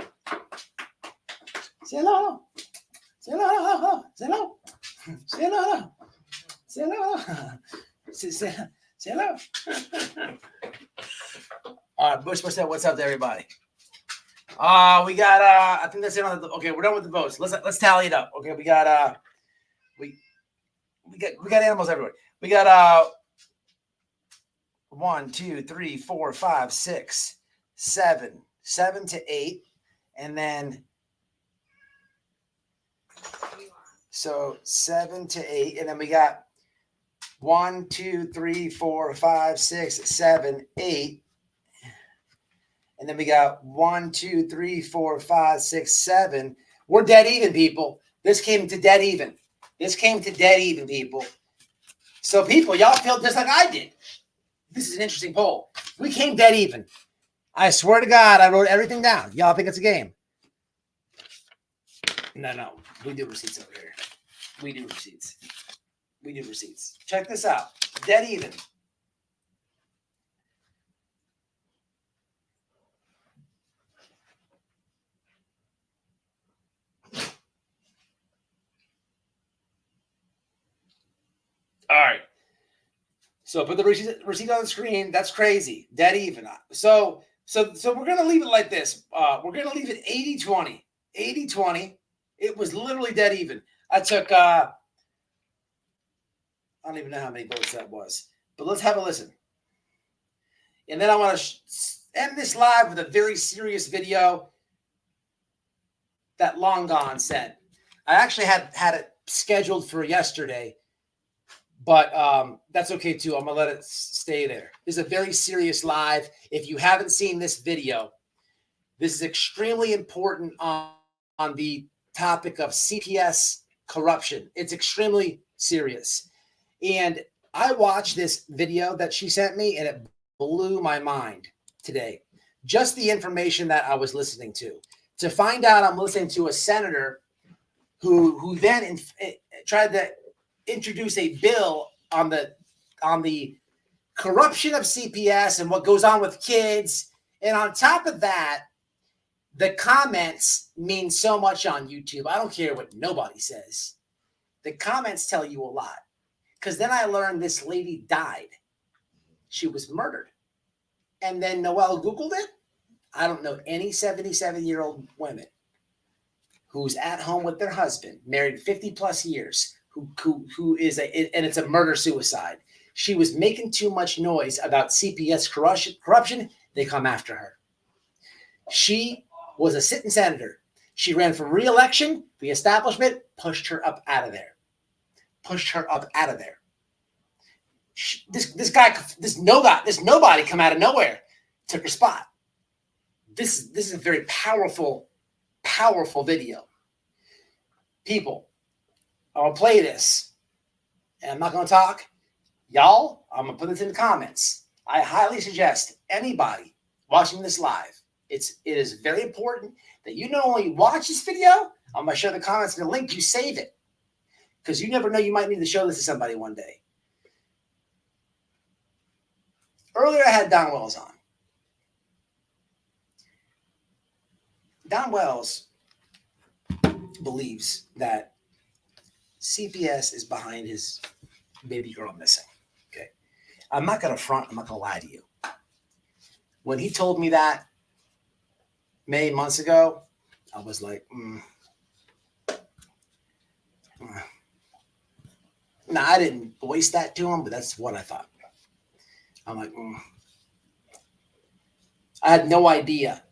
Say hello. Say hello. Say hello. Say hello. Say hello. Say hello. All right, Bush, what's up to everybody? We got I think that's it on the okay, we're done with the votes. Let's tally it up. Okay, we got we got animals everywhere. We got 1, 2, 3, 4, 5, 6, 7 to 8, and then so 7 to 8, and then we got 1, 2, 3, 4, 5, 6, 7, 8. And then we got 1, 2, 3, 4, 5, 6, 7. We're dead even, people. This came to dead even. People. So, people, y'all feel just like I did. This is an interesting poll. We came dead even. I swear to God, I wrote everything down. Y'all think it's a game? No. We do receipts over here. We do receipts. Check this out. Dead even. All right. So put the receipt on the screen. That's crazy. Dead even. So we're going to leave it like this. We're going to leave it 80-20. 80-20. It was literally dead even. I took, I don't even know how many votes that was. But let's have a listen. And then I want to end this live with a very serious video that Long Gone sent. I actually had it scheduled for yesterday. But that's okay, too. I'm going to let it stay there. This is a very serious live. If you haven't seen this video, this is extremely important on the topic of CPS corruption. It's extremely serious. And I watched this video that she sent me, and it blew my mind today. Just the information that I was listening to. To find out I'm listening to a senator who then tried to introduce a bill on the corruption of CPS and what goes on with kids. And on top of that, the comments mean so much on YouTube. I don't care what nobody says. The comments tell you a lot. Because then I learned this lady died. She was murdered. And then Noelle Googled it. I don't know any 77-year-old women who's at home with their husband, married 50 plus years, who is and it's a murder-suicide. She was making too much noise about CPS corruption. They come after her. She was a sitting senator. She ran for re-election. The establishment pushed her up out of there. This nobody come out of nowhere, took her spot. This is a very powerful video. People, I'm going to play this, and I'm not going to talk. Y'all, I'm going to put this in the comments. I highly suggest anybody watching this live, it is very important that you not only watch this video, I'm going to share the comments and the link, you save it. Because you never know, you might need to show this to somebody one day. Earlier, I had Don Wells on. Don Wells believes that CPS is behind his baby girl missing. Okay. I'm not going to front. I'm not going to lie to you. When he told me that many months ago, I was like, Now, I didn't voice that to him, but that's what I thought. I'm like, I had no idea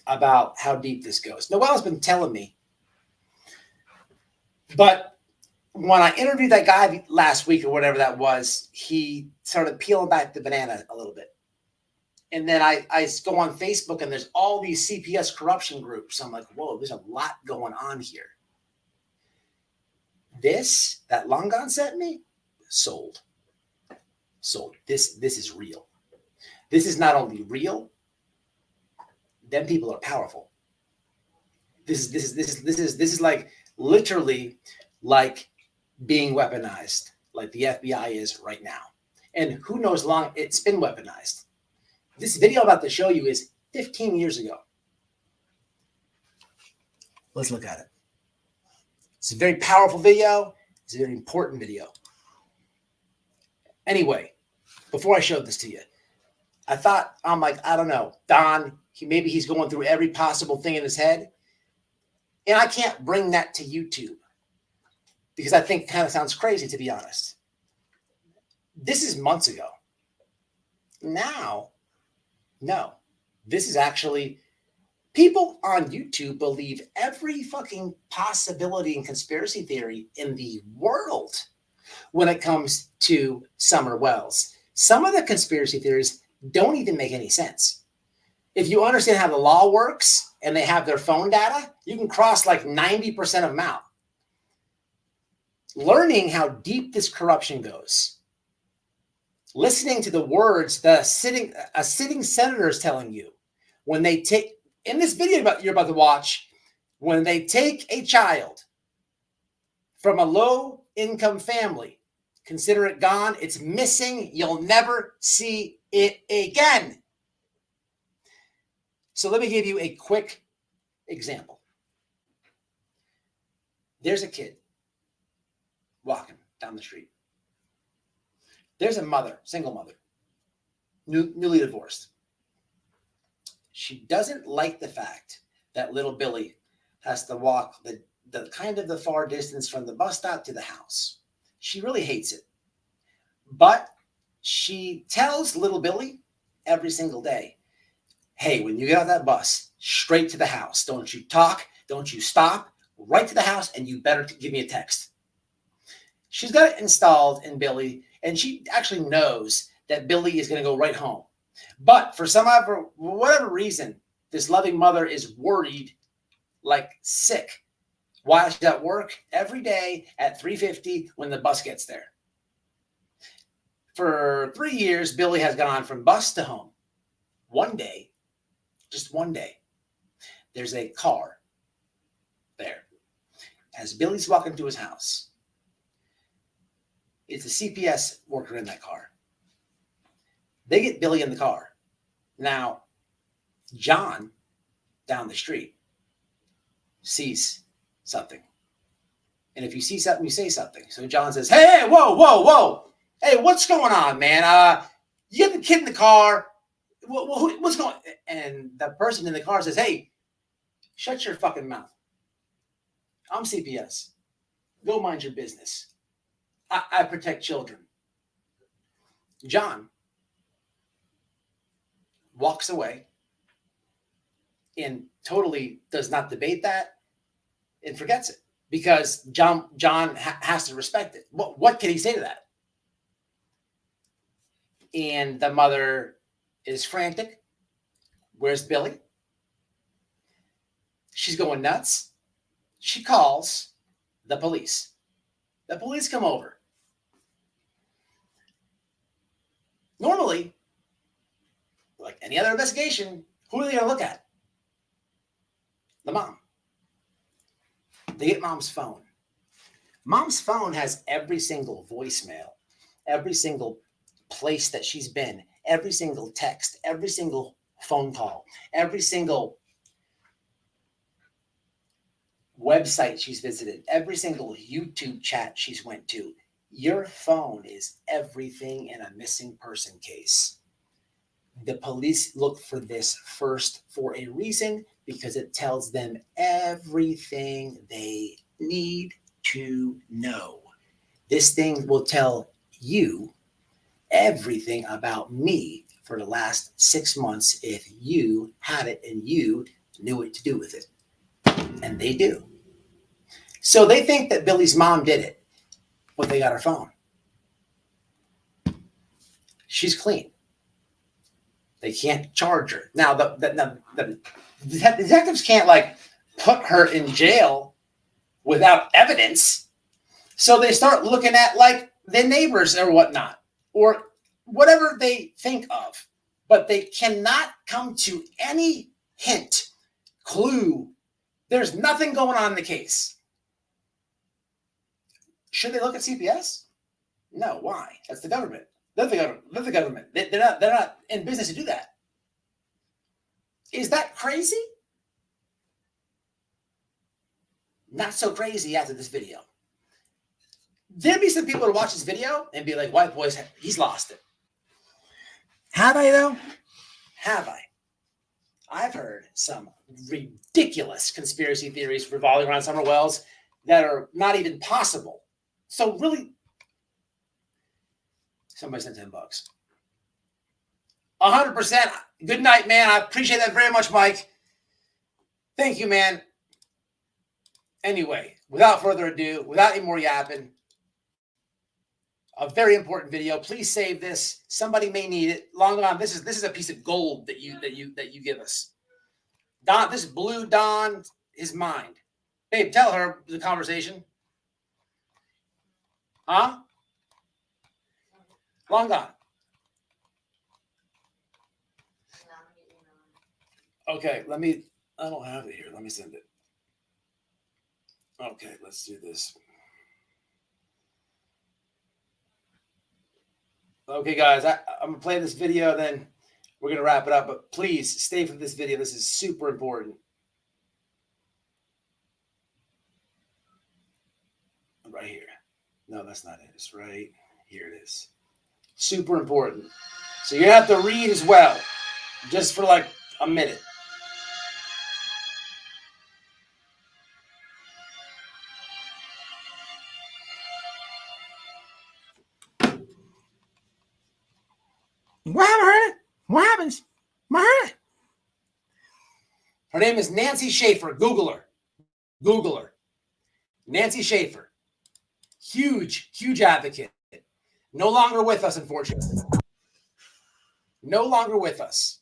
about how deep this goes. Noelle's been telling me But when I interviewed that guy last week or whatever that was, he started peeling back the banana a little bit. And then I go on Facebook and there's all these CPS corruption groups. I'm like, whoa, there's a lot going on here. This, that Long Gone sent me, sold. This is real. This is not only real, them people are powerful. This is like literally like being weaponized, like the FBI is right now. And who knows long it's been weaponized. This video I'm about to show you is 15 years ago. Let's look at it. It's a very powerful video. It's a very important video. Anyway, before I showed this to you, I thought, I'm like, I don't know, Don, maybe he's going through every possible thing in his head. And I can't bring that to YouTube because I think it kind of sounds crazy, to be honest. This is months ago. Now, no, this is actually, people on YouTube believe every fucking possibility and conspiracy theory in the world when it comes to Summer Wells. Some of the conspiracy theories don't even make any sense. If you understand how the law works and they have their phone data, you can cross like 90% of them out. Learning how deep this corruption goes, listening to the words that a sitting senator is telling you when they take, in this video you're about to watch, when they take a child from a low-income family, consider it gone, it's missing, you'll never see it again. So let me give you a quick example. There's a kid walking down the street. There's a mother, single mother, newly divorced. She doesn't like the fact that little Billy has to walk the kind of the far distance from the bus stop to the house. She really hates it. But she tells little Billy every single day, hey, when you get out that bus, straight to the house. Don't you talk, don't you stop, right to the house, and you better give me a text. She's got it installed in Billy, and she actually knows that Billy is going to go right home. But for whatever reason, this loving mother is worried like sick while she's at work every day at 3:50 when the bus gets there. For 3 years, Billy has gone from bus to home. One day, just one day, there's a car there. As Billy's walking to his house, it's a CPS worker in that car. They get Billy in the car. Now, John, down the street, sees something. And if you see something, you say something. So John says, hey, whoa. Hey, what's going on, man? You got the kid in the car. What's going on? And the person in the car says, hey, shut your fucking mouth. I'm CPS. Go mind your business. I protect children. John walks away and totally does not debate that and forgets it because John has to respect it. What can he say to that? And the mother is frantic. Where's Billy? She's going nuts. She calls the police. The police come over. Normally, like any other investigation, who are they going to look at? The mom. They get mom's phone. Mom's phone has every single voicemail, every single place that she's been, every single text, every single phone call, every single website she's visited, every single YouTube chat she's went to. Your phone is everything in a missing person case. The police look for this first for a reason because it tells them everything they need to know. This thing will tell you everything about me for the last 6 months if you had it and you knew what to do with it. And they do. So they think that Billy's mom did it, but they got her phone. She's clean. They can't charge her. Now, the detectives can't like put her in jail without evidence. So they start looking at like the neighbors or whatnot, or whatever they think of, but they cannot come to any hint, clue. There's nothing going on in the case. Should they look at CPS? No. Why? That's the government. They're the government. They're not in business to do that. Is that crazy? Not so crazy after this video. There'd be some people to watch this video and be like, white boys, he's lost it. Have I, though? Have I? I've heard some ridiculous conspiracy theories revolving around Summer Wells that are not even possible. So really, somebody sent $10. 100%. Good night, man. I appreciate that very much, Mike. Thank you, man. Anyway, without further ado, without any more yapping, a very important video. Please save this. Somebody may need it. Long on. This is a piece of gold that you give us. Don, this blew Don his mind. Babe, tell her the conversation. Huh? Long gone. Okay, I don't have it here. Let me send it. Okay, let's do this. Okay, guys, I'm going to play this video, then we're going to wrap it up. But please stay for this video. This is super important. Right here. No, that's not it. It's right here. It is. Super important. So you're going to have to read as well, just for like a minute. What happened? What happens? What happened? Her name is Nancy Schaefer. Google her. Google her. Nancy Schaefer. Huge, huge advocate. No longer with us, unfortunately. No longer with us.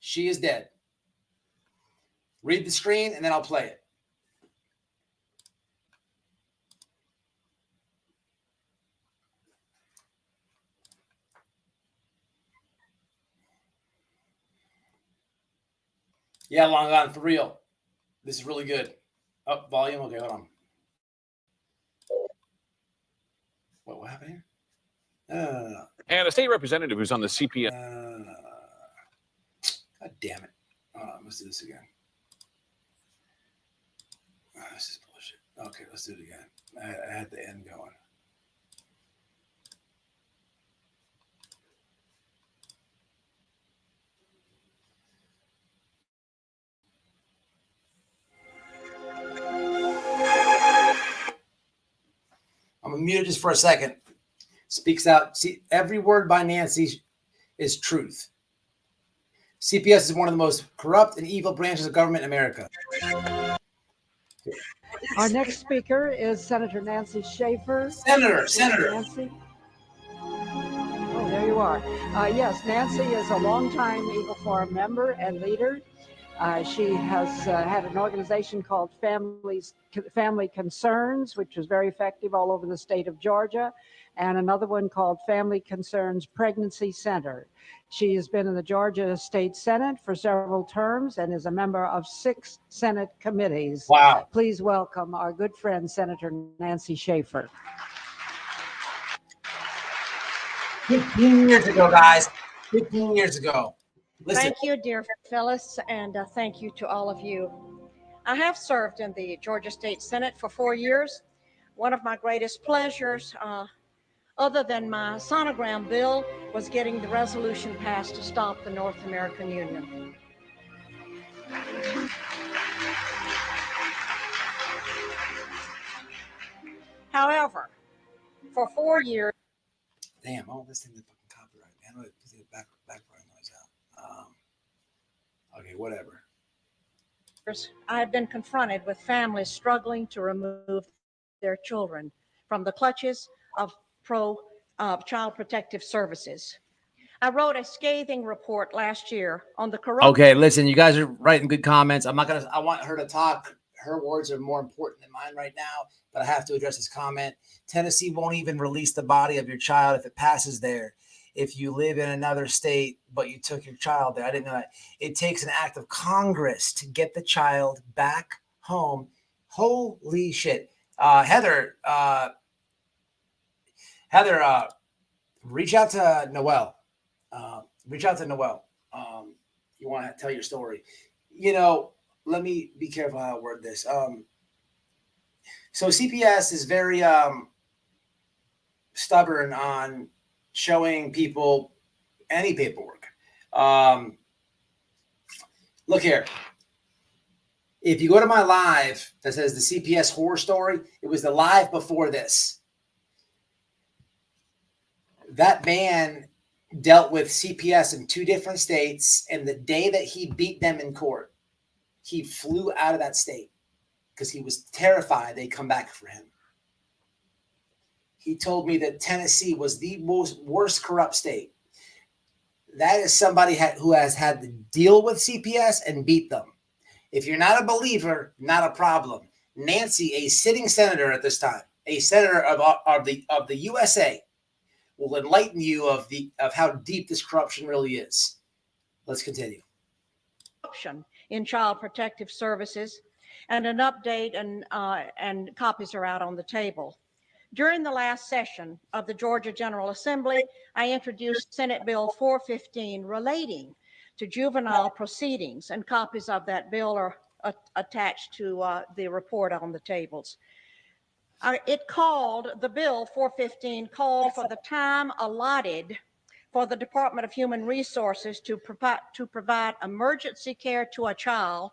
She is dead. Read the screen, and then I'll play it. Yeah, long gone, for real. This is really good. Up volume. Okay, hold on. What happened here? And a state representative who's on the CPS. God damn it. Let's do this again. This is bullshit. Okay, let's do it again. I had the end going. I'm going to mute it just for a second. Speaks out. See, every word by Nancy is truth. CPS is one of the most corrupt and evil branches of government in America. Our next speaker is Senator Nancy Schaefer. Senator. Nancy. Oh, there you are. Yes, Nancy is a longtime Eagle Forum member and leader. She has had an organization called Family Concerns, which is very effective all over the state of Georgia, and another one called Family Concerns Pregnancy Center. She has been in the Georgia State Senate for several terms and is a member of 6 Senate committees. Wow. Please welcome our good friend, Senator Nancy Schaefer. 15 years ago, guys. 15 years ago. Listen. Thank you, dear Phyllis, and thank you to all of you. I have served in the Georgia State Senate for 4 years. One of my greatest pleasures, other than my sonogram bill, was getting the resolution passed to stop the North American Union. However, for 4 years. Damn, all this thing is fucking copyright. Man, I'm going to background noise out. Okay, whatever. I have been confronted with families struggling to remove their children from the clutches of Child Protective Services. I wrote a scathing report last year on the corruption. Okay, listen, you guys are writing good comments. I want her to talk. Her words are more important than mine right now, but I have to address this comment. Tennessee won't even release the body of your child if it passes there. If you live in another state, but you took your child there. I didn't know that. It takes an act of Congress to get the child back home. Holy shit. Heather, reach out to Noelle. You want to tell your story. Let me be careful how I word this. So CPS is very stubborn on showing people any paperwork. Look here. If you go to my live that says the CPS horror story, it was the live before this. That man dealt with CPS in 2 different states, and the day that he beat them in court, he flew out of that state because he was terrified they'd come back for him. He told me that Tennessee was the worst corrupt state. That is somebody who has had to deal with CPS and beat them. If you're not a believer, not a problem. Nancy, a sitting senator at this time, a senator of the USA, will enlighten you of how deep this corruption really is. Let's continue. In Child Protective Services, and an update and copies are out on the table. During the last session of the Georgia General Assembly, I introduced Senate Bill 415 relating to juvenile proceedings, and copies of that bill are attached to the report on the tables. The bill 415 called for the time allotted for the Department of Human Resources to provide emergency care to a child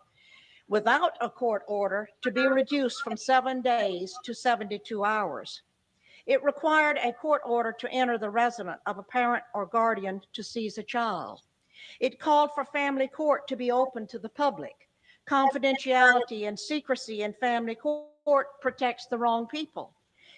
without a court order to be reduced from 7 days to 72 hours. It required a court order to enter the residence of a parent or guardian to seize a child. It called for family court to be open to the public. Confidentiality and secrecy in family court protects the wrong people.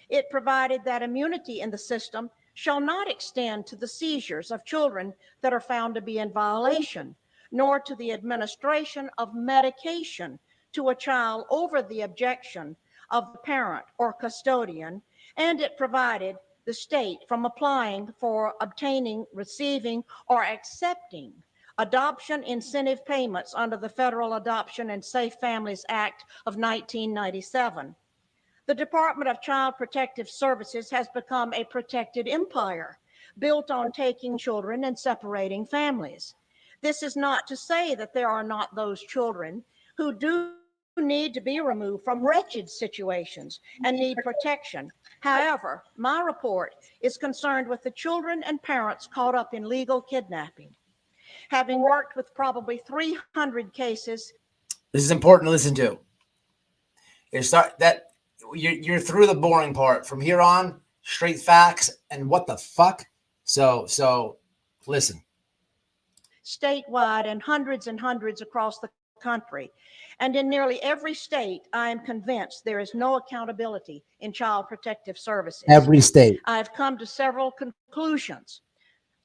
It provided that immunity in the system shall not extend to the seizures of children that are found to be in violation, nor to the administration of medication to a child over the objection of the parent or custodian, and it provided the state from applying for obtaining, receiving, or accepting adoption incentive payments under the Federal Adoption and Safe Families Act of 1997. The Department of Child Protective Services has become a protected empire built on taking children and separating families. This is not to say that there are not those children who do need to be removed from wretched situations and need protection. However, my report is concerned with the children and parents caught up in legal kidnapping. Having worked with probably 300 cases. This is important to listen to. You're through the boring part. From here on, straight facts and what the fuck. So listen. Statewide and hundreds across the country. And in nearly every state, I am convinced there is no accountability in Child Protective Services. Every state. I've come to several conclusions.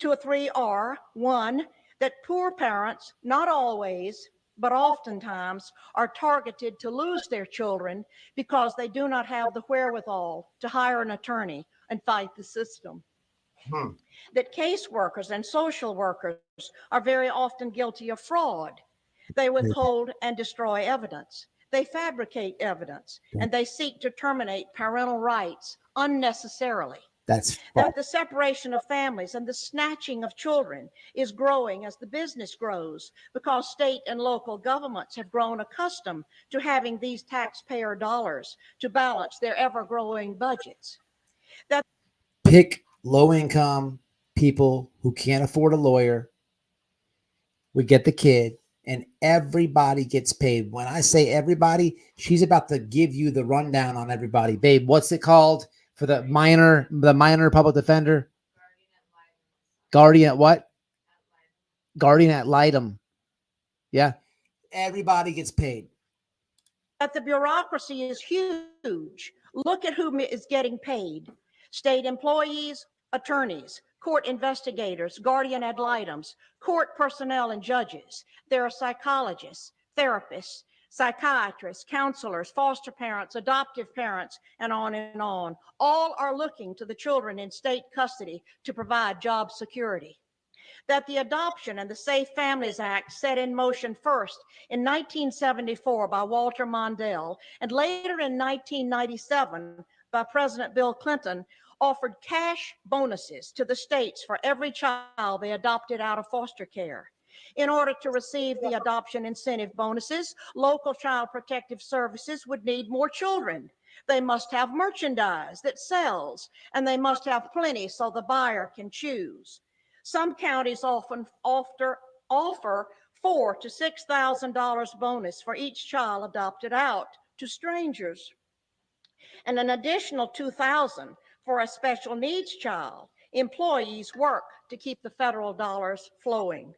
2 or 3 are: 1, that poor parents, not always, but oftentimes, are targeted to lose their children because they do not have the wherewithal to hire an attorney and fight the system. That caseworkers and social workers are very often guilty of fraud. They withhold and destroy evidence. They fabricate evidence, and they seek to terminate parental rights unnecessarily. That the separation of families and the snatching of children is growing as the business grows, because state and local governments have grown accustomed to having these taxpayer dollars to balance their ever-growing budgets. Pick low-income people who can't afford a lawyer. We get the kid, and everybody gets paid. When I say everybody, she's about to give you the rundown on everybody. Babe, what's it called for the minor public defender? Guardian at what? Guardian ad litem. Yeah. Everybody gets paid. That the bureaucracy is huge. Look at who is getting paid. State employees, attorneys, court investigators, guardian ad litems, court personnel and judges. There are psychologists, therapists, psychiatrists, counselors, foster parents, adoptive parents, and on and on. All are looking to the children in state custody to provide job security. That the Adoption and the Safe Families Act, set in motion first in 1974 by Walter Mondale and later in 1997 by President Bill Clinton, offered cash bonuses to the states for every child they adopted out of foster care. In order to receive the adoption incentive bonuses, local child protective services would need more children. They must have merchandise that sells, and they must have plenty so the buyer can choose. Some counties often offer $4,000 to $6,000 bonus for each child adopted out to strangers, and an additional $2,000 for a special needs child. Employees work to keep the federal dollars flowing.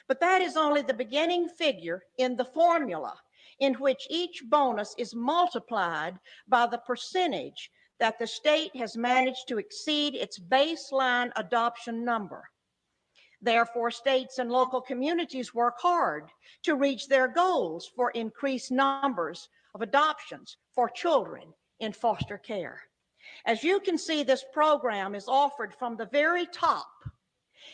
But that is only the beginning figure in the formula in which each bonus is multiplied by the percentage that the state has managed to exceed its baseline adoption number. Therefore, states and local communities work hard to reach their goals for increased numbers of adoptions for children in foster care. As you can see, this program is offered from the very top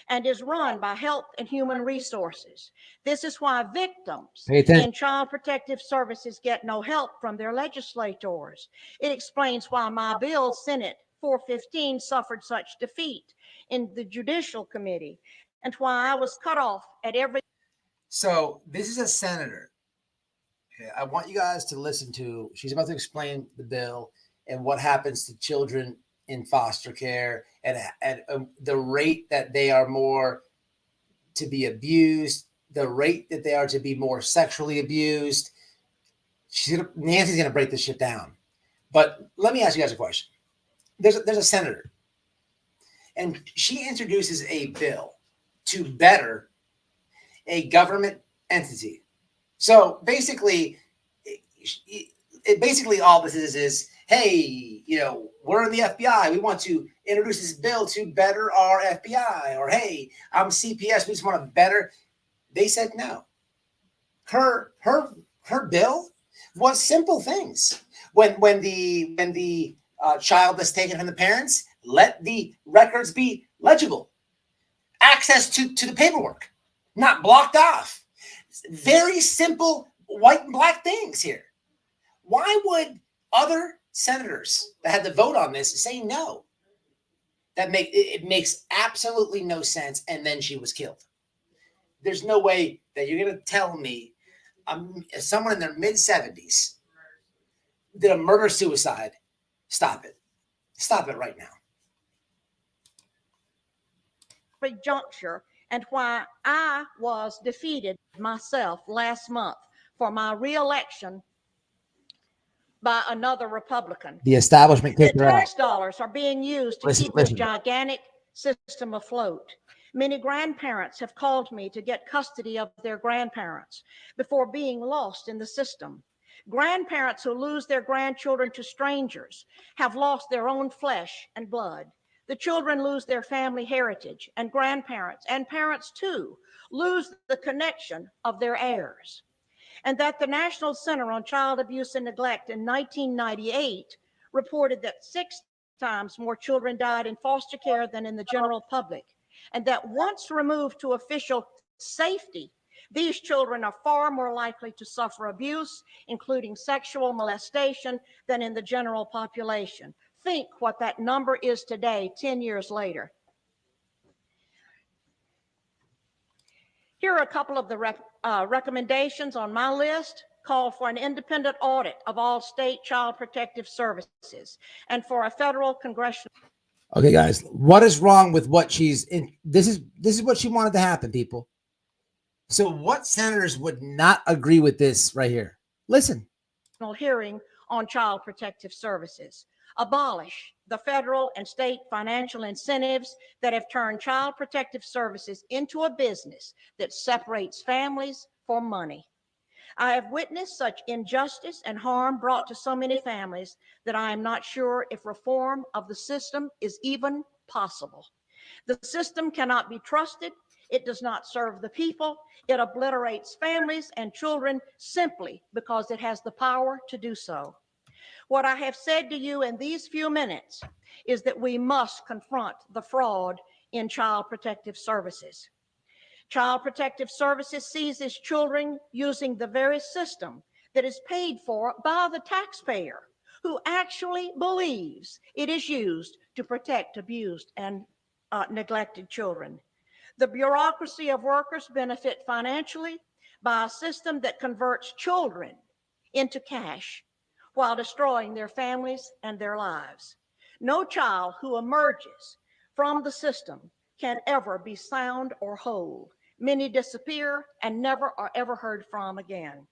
and is run by Health and Human Resources. This is why victims in Child Protective Services get no help from their legislators. It explains why my bill, Senate 415, suffered such defeat in the Judicial Committee, and why I was cut off at every. So this is a senator. Okay, I want you guys to listen to. She's about to explain the bill and what happens to children in foster care, and the rate that they are more to be abused, the rate that they are to be more sexually abused. Nancy's gonna break this shit down. But let me ask you guys a question. There's a senator, and she introduces a bill to better a government entity. So basically, all this is, hey, we're in the FBI. We want to introduce this bill to better our FBI. Or, hey, I'm CPS. We just want to better. They said no. Her bill was simple things. When the child is taken from the parents, let the records be legible. Access to the paperwork, not blocked off. Very simple white and black things here. Why would other senators that had to vote on this say no? It makes absolutely no sense. And then she was killed. There's no way that you're going to tell me someone in their mid-70s did a murder-suicide. Stop it. Stop it right now. Juncture, and why I was defeated myself last month for my re-election by another Republican. The establishment kicked her out. Tax dollars are being used to keep this gigantic system afloat. Many grandparents have called me to get custody of their grandparents before being lost in the system. Grandparents who lose their grandchildren to strangers have lost their own flesh and blood. The children lose their family heritage, and grandparents and parents too lose the connection of their heirs. And that the National Center on Child Abuse and Neglect in 1998 reported that 6 times more children died in foster care than in the general public. And that once removed to official safety, these children are far more likely to suffer abuse, including sexual molestation, than in the general population. Think what that number is today, 10 years later. Here are a couple of the recommendations on my list. Call for an independent audit of all state child protective services and for a federal congressional. Okay, guys, what is wrong with what she's in? This is what she wanted to happen, people. So what senators would not agree with this right here? Listen. Hearing on child protective services. Abolish the federal and state financial incentives that have turned child protective services into a business that separates families for money. I have witnessed such injustice and harm brought to so many families that I am not sure if reform of the system is even possible. The system cannot be trusted. It does not serve the people. It obliterates families and children simply because it has the power to do so. What I have said to you in these few minutes is that we must confront the fraud in Child Protective Services. Child Protective Services seizes children using the very system that is paid for by the taxpayer, who actually believes it is used to protect abused and neglected children. The bureaucracy of workers benefit financially by a system that converts children into cash while destroying their families and their lives. No child who emerges from the system can ever be sound or whole. Many disappear and never are ever heard from again.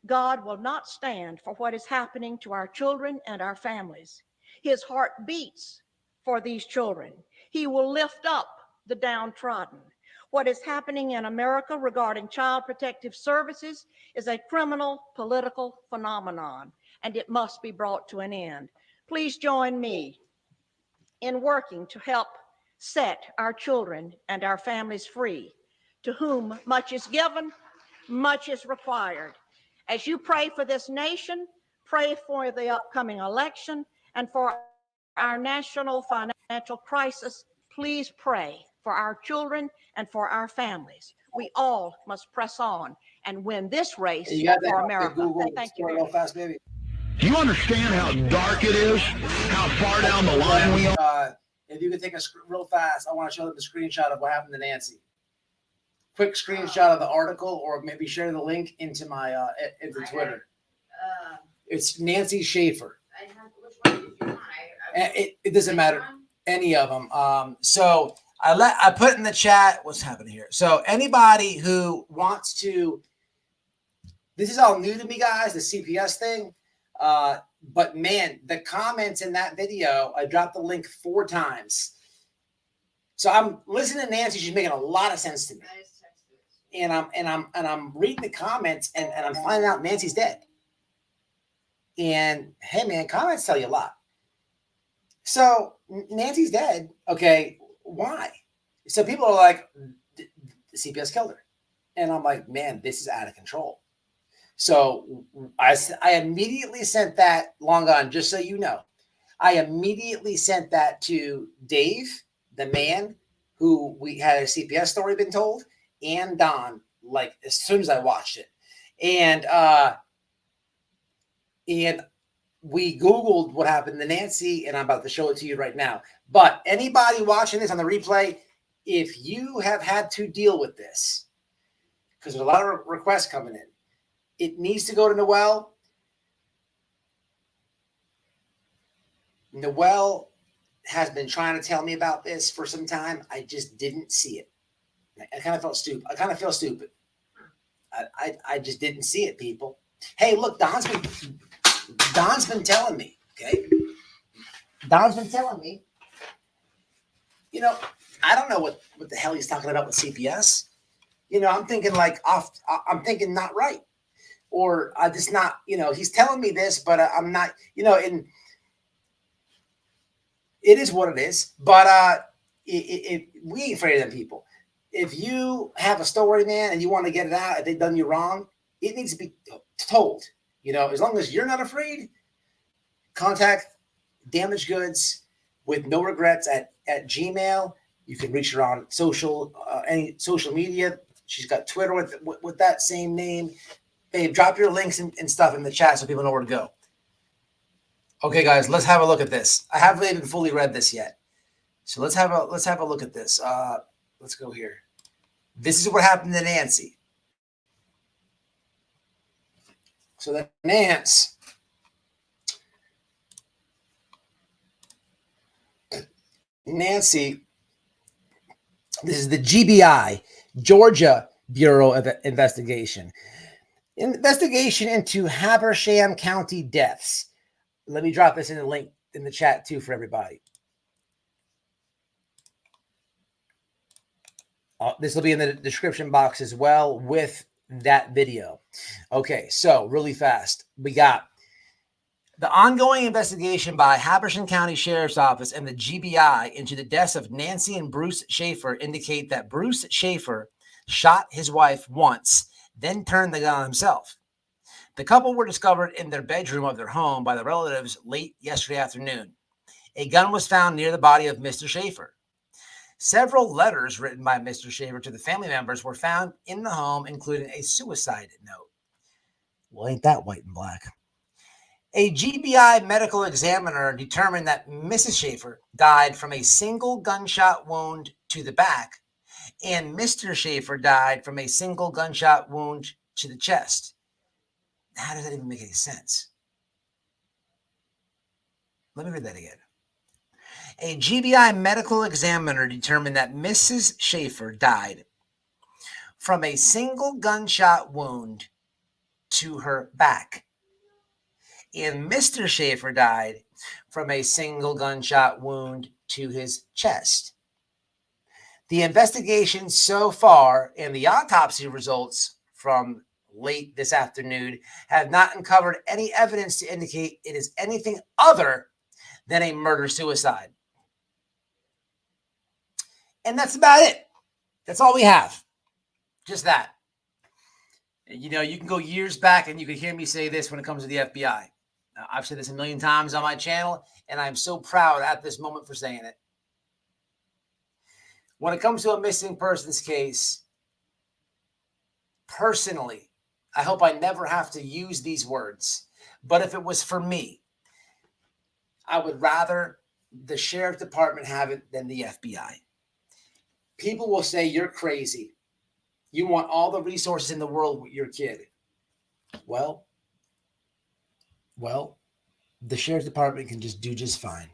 God will not stand for what is happening to our children and our families. His heart beats for these children. He will lift up the downtrodden. What is happening in America regarding Child Protective Services is a criminal political phenomenon, and it must be brought to an end. Please join me in working to help set our children and our families free. To whom much is given, much is required. As you pray for this nation, pray for the upcoming election and for our national financial crisis. Please pray for our children and for our families. We all must press on and win this race for America. Thank you very much. Do you understand how dark it is? How far down the line we are? If you could take a real fast, I want to show them the screenshot of what happened to Nancy. Quick screenshot of the article, or maybe share the link into my into Twitter. It's Nancy Schaefer. Which one did you want? It doesn't matter, any of them. So I put in the chat what's happening here. So anybody who wants to, this is all new to me, guys, the CPS thing. But man, the comments in that video, I dropped the link 4 times. So I'm listening to Nancy. She's making a lot of sense to me. And I'm reading the comments and I'm finding out Nancy's dead. And hey, man, comments tell you a lot. So Nancy's dead. Okay, why? So people are like, the CPS killed her. And I'm like, man, this is out of control. So I immediately sent that, long gone, just so you know. I immediately sent that to Dave, the man who we had a CPS story been told, and Don, like as soon as I watched it. And we Googled what happened to Nancy, and I'm about to show it to you right now. But anybody watching this on the replay, if you have had to deal with this, because there's a lot of requests coming in, it needs to go to Noelle. Noelle has been trying to tell me about this for some time. I just didn't see it. I kind of felt stupid. I kind of feel stupid. I just didn't see it, people. Hey, look, Don's been telling me, okay? Don's been telling me, you know, I don't know what the hell he's talking about with CPS. You know, I'm thinking I'm thinking not right. Or I just not, you know, he's telling me this, but I'm not, you know, and it is what it is. But we ain't afraid of them people. If you have a story, man, and you want to get it out, if they've done you wrong, it needs to be told. You know, as long as you're not afraid, contact Damaged Goods with No Regrets at Gmail. You can reach her on any social media. She's got Twitter with that same name. Babe, drop your links and stuff in the chat so people know where to go. Okay, guys, let's have a look at this. I haven't even fully read this yet, so let's have a look at this. Let's go here. This is what happened to Nancy. So the Nancy This is the GBI, Georgia Bureau of Investigation. Investigation into Habersham County deaths. Let me drop this in the link in the chat too for everybody. This will be in the description box as well with that video. Okay, so really fast. We got the ongoing investigation by Habersham County Sheriff's Office and the GBI into the deaths of Nancy and Bruce Schaefer indicate that Bruce Schaefer shot his wife once, then turned the gun on himself. The couple were discovered in their bedroom of their home by the relatives late yesterday afternoon. A gun was found near the body of Mr. Schaefer. Several letters written by Mr. Schaefer to the family members were found in the home, including a suicide note. Well, ain't that white and black? A GBI medical examiner determined that Mrs. Schaefer died from a single gunshot wound to the back, and Mr. Schaefer died from a single gunshot wound to the chest. How does that even make any sense? Let me read that again. A GBI medical examiner determined that Mrs. Schaefer died from a single gunshot wound to her back, and Mr. Schaefer died from a single gunshot wound to his chest. The investigation so far and the autopsy results from late this afternoon have not uncovered any evidence to indicate it is anything other than a murder-suicide. And that's about it. That's all we have. Just that. You know, you can go years back and you can hear me say this when it comes to the FBI. I've said this a million times on my channel, and I'm so proud at this moment for saying it. When it comes to a missing persons case, personally, I hope I never have to use these words. But if it was for me, I would rather the sheriff department have it than the FBI. People will say you're crazy. You want all the resources in the world with your kid. Well, the sheriff's department can just do just fine.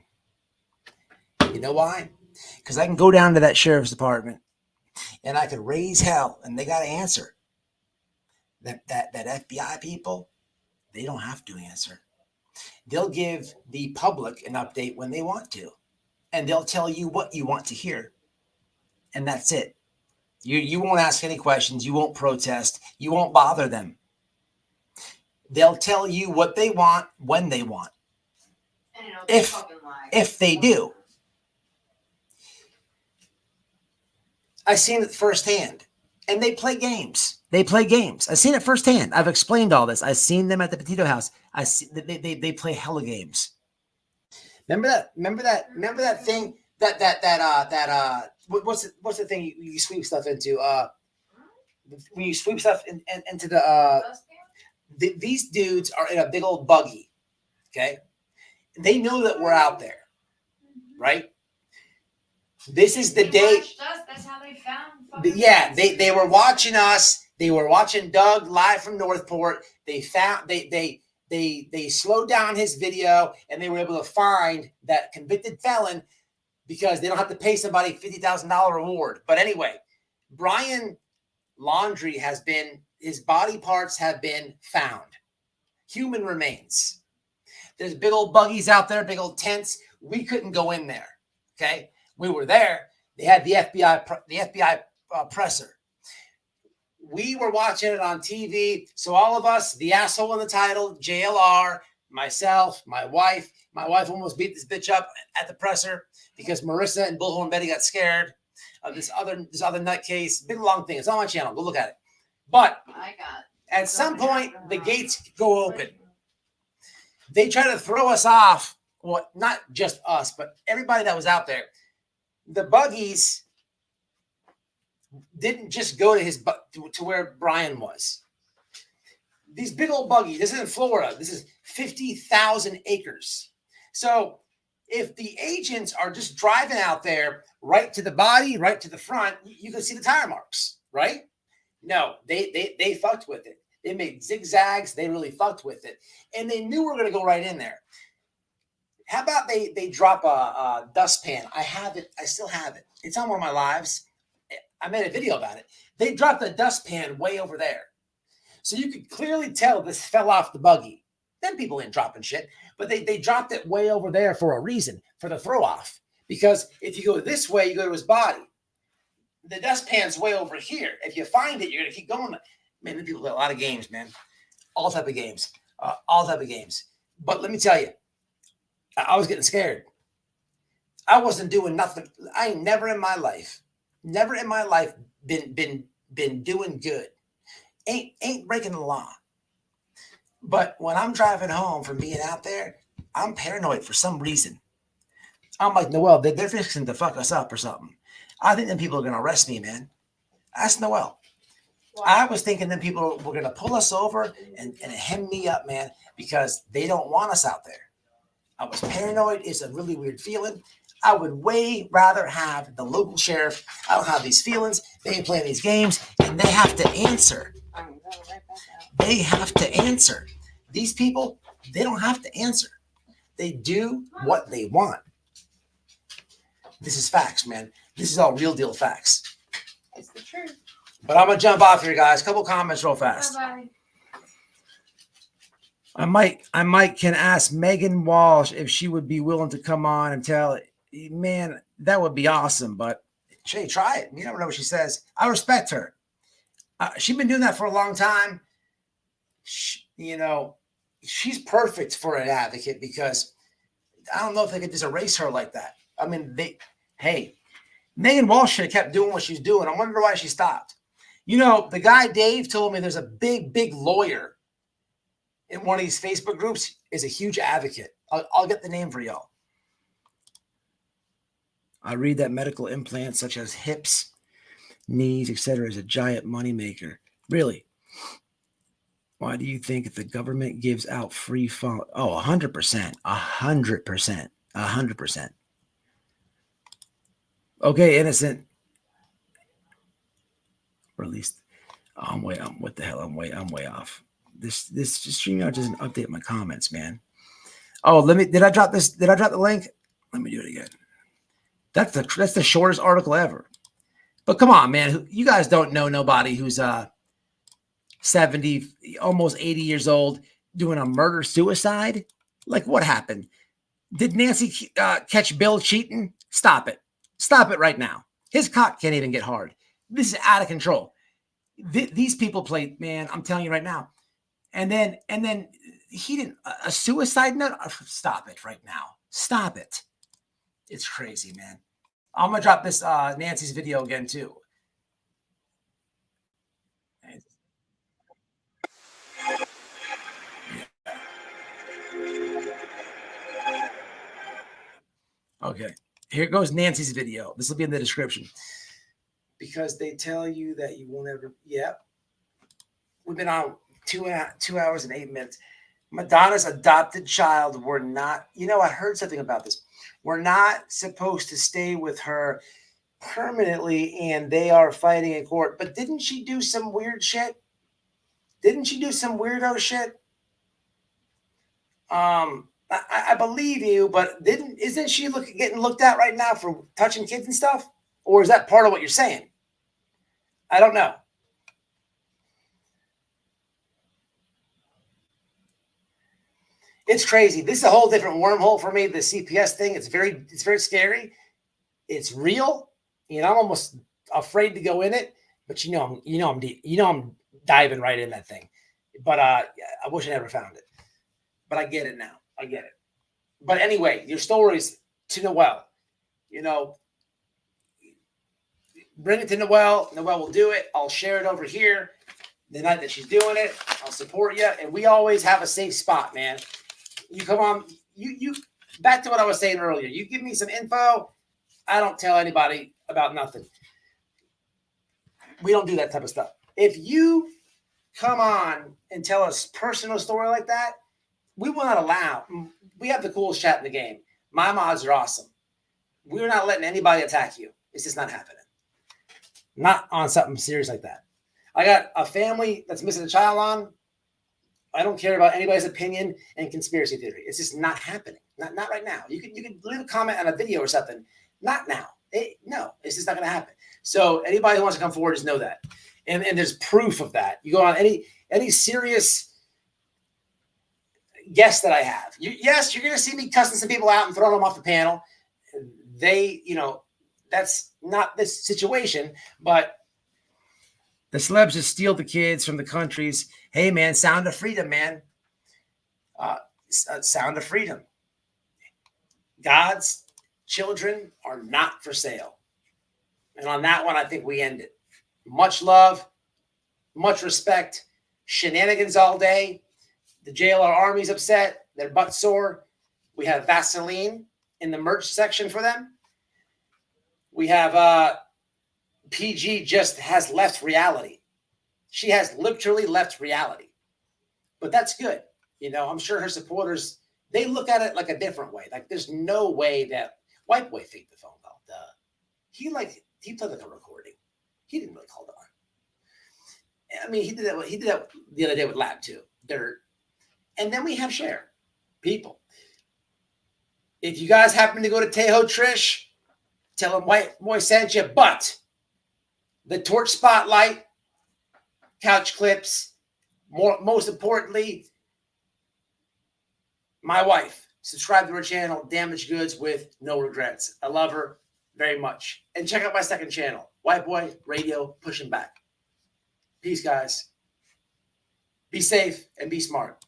You know why? Because I can go down to that sheriff's department and I could raise hell, and they got to answer. That FBI people, they don't have to answer. They'll give the public an update when they want to, and they'll tell you what you want to hear, and that's it. You won't ask any questions. You won't protest. You won't bother them. They'll tell you what they want when they want. If they do. I've seen it firsthand. And they play games. I've seen it firsthand. I've explained all this. I've seen them at the Petito house. They play hella games. Remember that thing what's the thing you sweep stuff into? When you sweep stuff into these dudes are in a big old buggy. Okay. They know that we're out there, right? This is the day. That's how they found. Yeah, they were watching us. They were watching Doug live from Northport. They slowed down his video, and they were able to find that convicted felon because they don't have to pay somebody $50,000 reward. But anyway, Brian Laundrie his body parts have been found. Human remains. There's big old buggies out there, big old tents. We couldn't go in there. Okay. We were there. They had the FBI presser. We were watching it on TV. So all of us, the asshole in the title, JLR, myself, my wife almost beat this bitch up at the presser because Marissa and Bullhorn Betty got scared of this other nutcase. Big long thing. It's on my channel. Go look at it. But at some point, the gates go open. They try to throw us off. Well, not just us, but everybody that was out there. The buggies didn't just go to where Brian was. These big old buggies. This isn't Florida. This is 50,000 acres. So if the agents are just driving out there right to the body, right to the front, you can see the tire marks, right? No, they fucked with it. They made zigzags. They really fucked with it. And they knew we were going to go right in there. How about they drop a dustpan? I have it. I still have it. It's on one of my lives. I made a video about it. They dropped a dustpan way over there. So you could clearly tell this fell off the buggy. Then people ain't dropping shit. But they dropped it way over there for a reason, for the throw off. Because if you go this way, you go to his body. The dustpan's way over here. If you find it, you're going to keep going. Man, people play a lot of games, man. All type of games. All type of games. But let me tell you, I was getting scared. I wasn't doing nothing. I ain't never in my life been doing good. Ain't breaking the law. But when I'm driving home from being out there, I'm paranoid for some reason. I'm like, Noel, they're fixing to fuck us up or something. I think them people are going to arrest me, man. Ask Noel. Wow. I was thinking that people were going to pull us over and hem me up, man, because they don't want us out there. I was paranoid. It's a really weird feeling. I would way rather have the local sheriff. I don't have these feelings. They ain't playing these games, and they have to answer. They have to answer. These people, they don't have to answer. They do what they want. This is facts, man. This is all real deal facts. It's the truth. But I'm going to jump off here, guys. Couple comments real fast. Bye-bye. I might can ask Megan Walsh if she would be willing to come on and tell it. Man, that would be awesome. But Shay, try it. You never know what she says. I respect her. She's been doing that for a long time. She's perfect for an advocate because I don't know if they could just erase her like that. I mean, Megan Walsh should have kept doing what she's doing. I wonder why she stopped. The guy Dave told me there's a big lawyer in one of these Facebook groups is a huge advocate. I'll get the name for y'all. I read that medical implants such as hips, knees, etc. is a giant moneymaker. Really? Why do you think if the government gives out free phone? Oh, 100%. 100%. 100%. Okay, innocent. Or at least I'm way off. This StreamYard doesn't update my comments, man. Oh, did I drop this? Did I drop the link? Let me do it again. That's the shortest article ever. But come on, man. You guys don't know nobody who's 70, almost 80 years old doing a murder-suicide? Like, what happened? Did Nancy catch Bill cheating? Stop it. Stop it right now. His cock can't even get hard. This is out of control. These people play, man, I'm telling you right now. And then he didn't, a suicide note? Stop it right now. Stop it. It's crazy, man. I'm going to drop this Nancy's video again, too. Okay. Here goes Nancy's video. This will be in the description. Because they tell you that you won't ever. Yeah. We've been on 2 hours and 8 minutes. Madonna's adopted child. We're not. I heard something about this. We're not supposed to stay with her permanently, and they are fighting in court. But didn't she do some weird shit? Didn't she do some weirdo shit? I believe you, but isn't she getting looked at right now for touching kids and stuff? Or is that part of what you're saying? I don't know. It's crazy. This is a whole different wormhole for me. The CPS thing. It's very scary. It's real. I'm almost afraid to go in it. But I'm diving right in that thing. But I wish I never found it. But I get it now. I get it. But anyway, your stories to Noel. Bring it to Noel. Noel will do it. I'll share it over here. The night that she's doing it, I'll support you. And we always have a safe spot, man. You come on. You back to what I was saying earlier. You give me some info. I don't tell anybody about nothing. We don't do that type of stuff. If you come on and tell us personal story like that, we will not allow. We have the coolest chat in the game. My mods are awesome. We're not letting anybody attack you. It's just not happening. Not on something serious like that. I got a family that's missing a child on. I don't care about anybody's opinion and conspiracy theory. It's just not happening. Not right now. You can leave a comment on a video or something. Not now. No, it's just not going to happen. So anybody who wants to come forward, just know that. And there's proof of that. You go on any serious guest that I have. Yes, you're going to see me cussing some people out and throwing them off the panel. That's not this situation, but The celebs just steal the kids from the countries. Hey, man, sound of freedom, man. Sound of freedom. God's children are not for sale. And on that one, I think we end it. Much love, much respect. Shenanigans all day. The JLR Army's upset. Their butts sore. We have Vaseline in the merch section for them. We have PG just has left reality. She has literally left reality. But that's good. You know, I'm sure her supporters, they look at it like a different way. Like, there's no way that White Boy faked the phone call. Duh. He played like a recording. He didn't really call it on. I mean, he did that the other day with Lab too. And then we have Cher. People. If you guys happen to go to Tejo Trish, tell him White Boy sent you. But the torch spotlight, couch clips, most importantly, my wife. Subscribe to her channel, Damaged Goods with No Regrets. I love her very much. And check out my second channel, White Boy Radio, pushing back. Peace, guys. Be safe and be smart.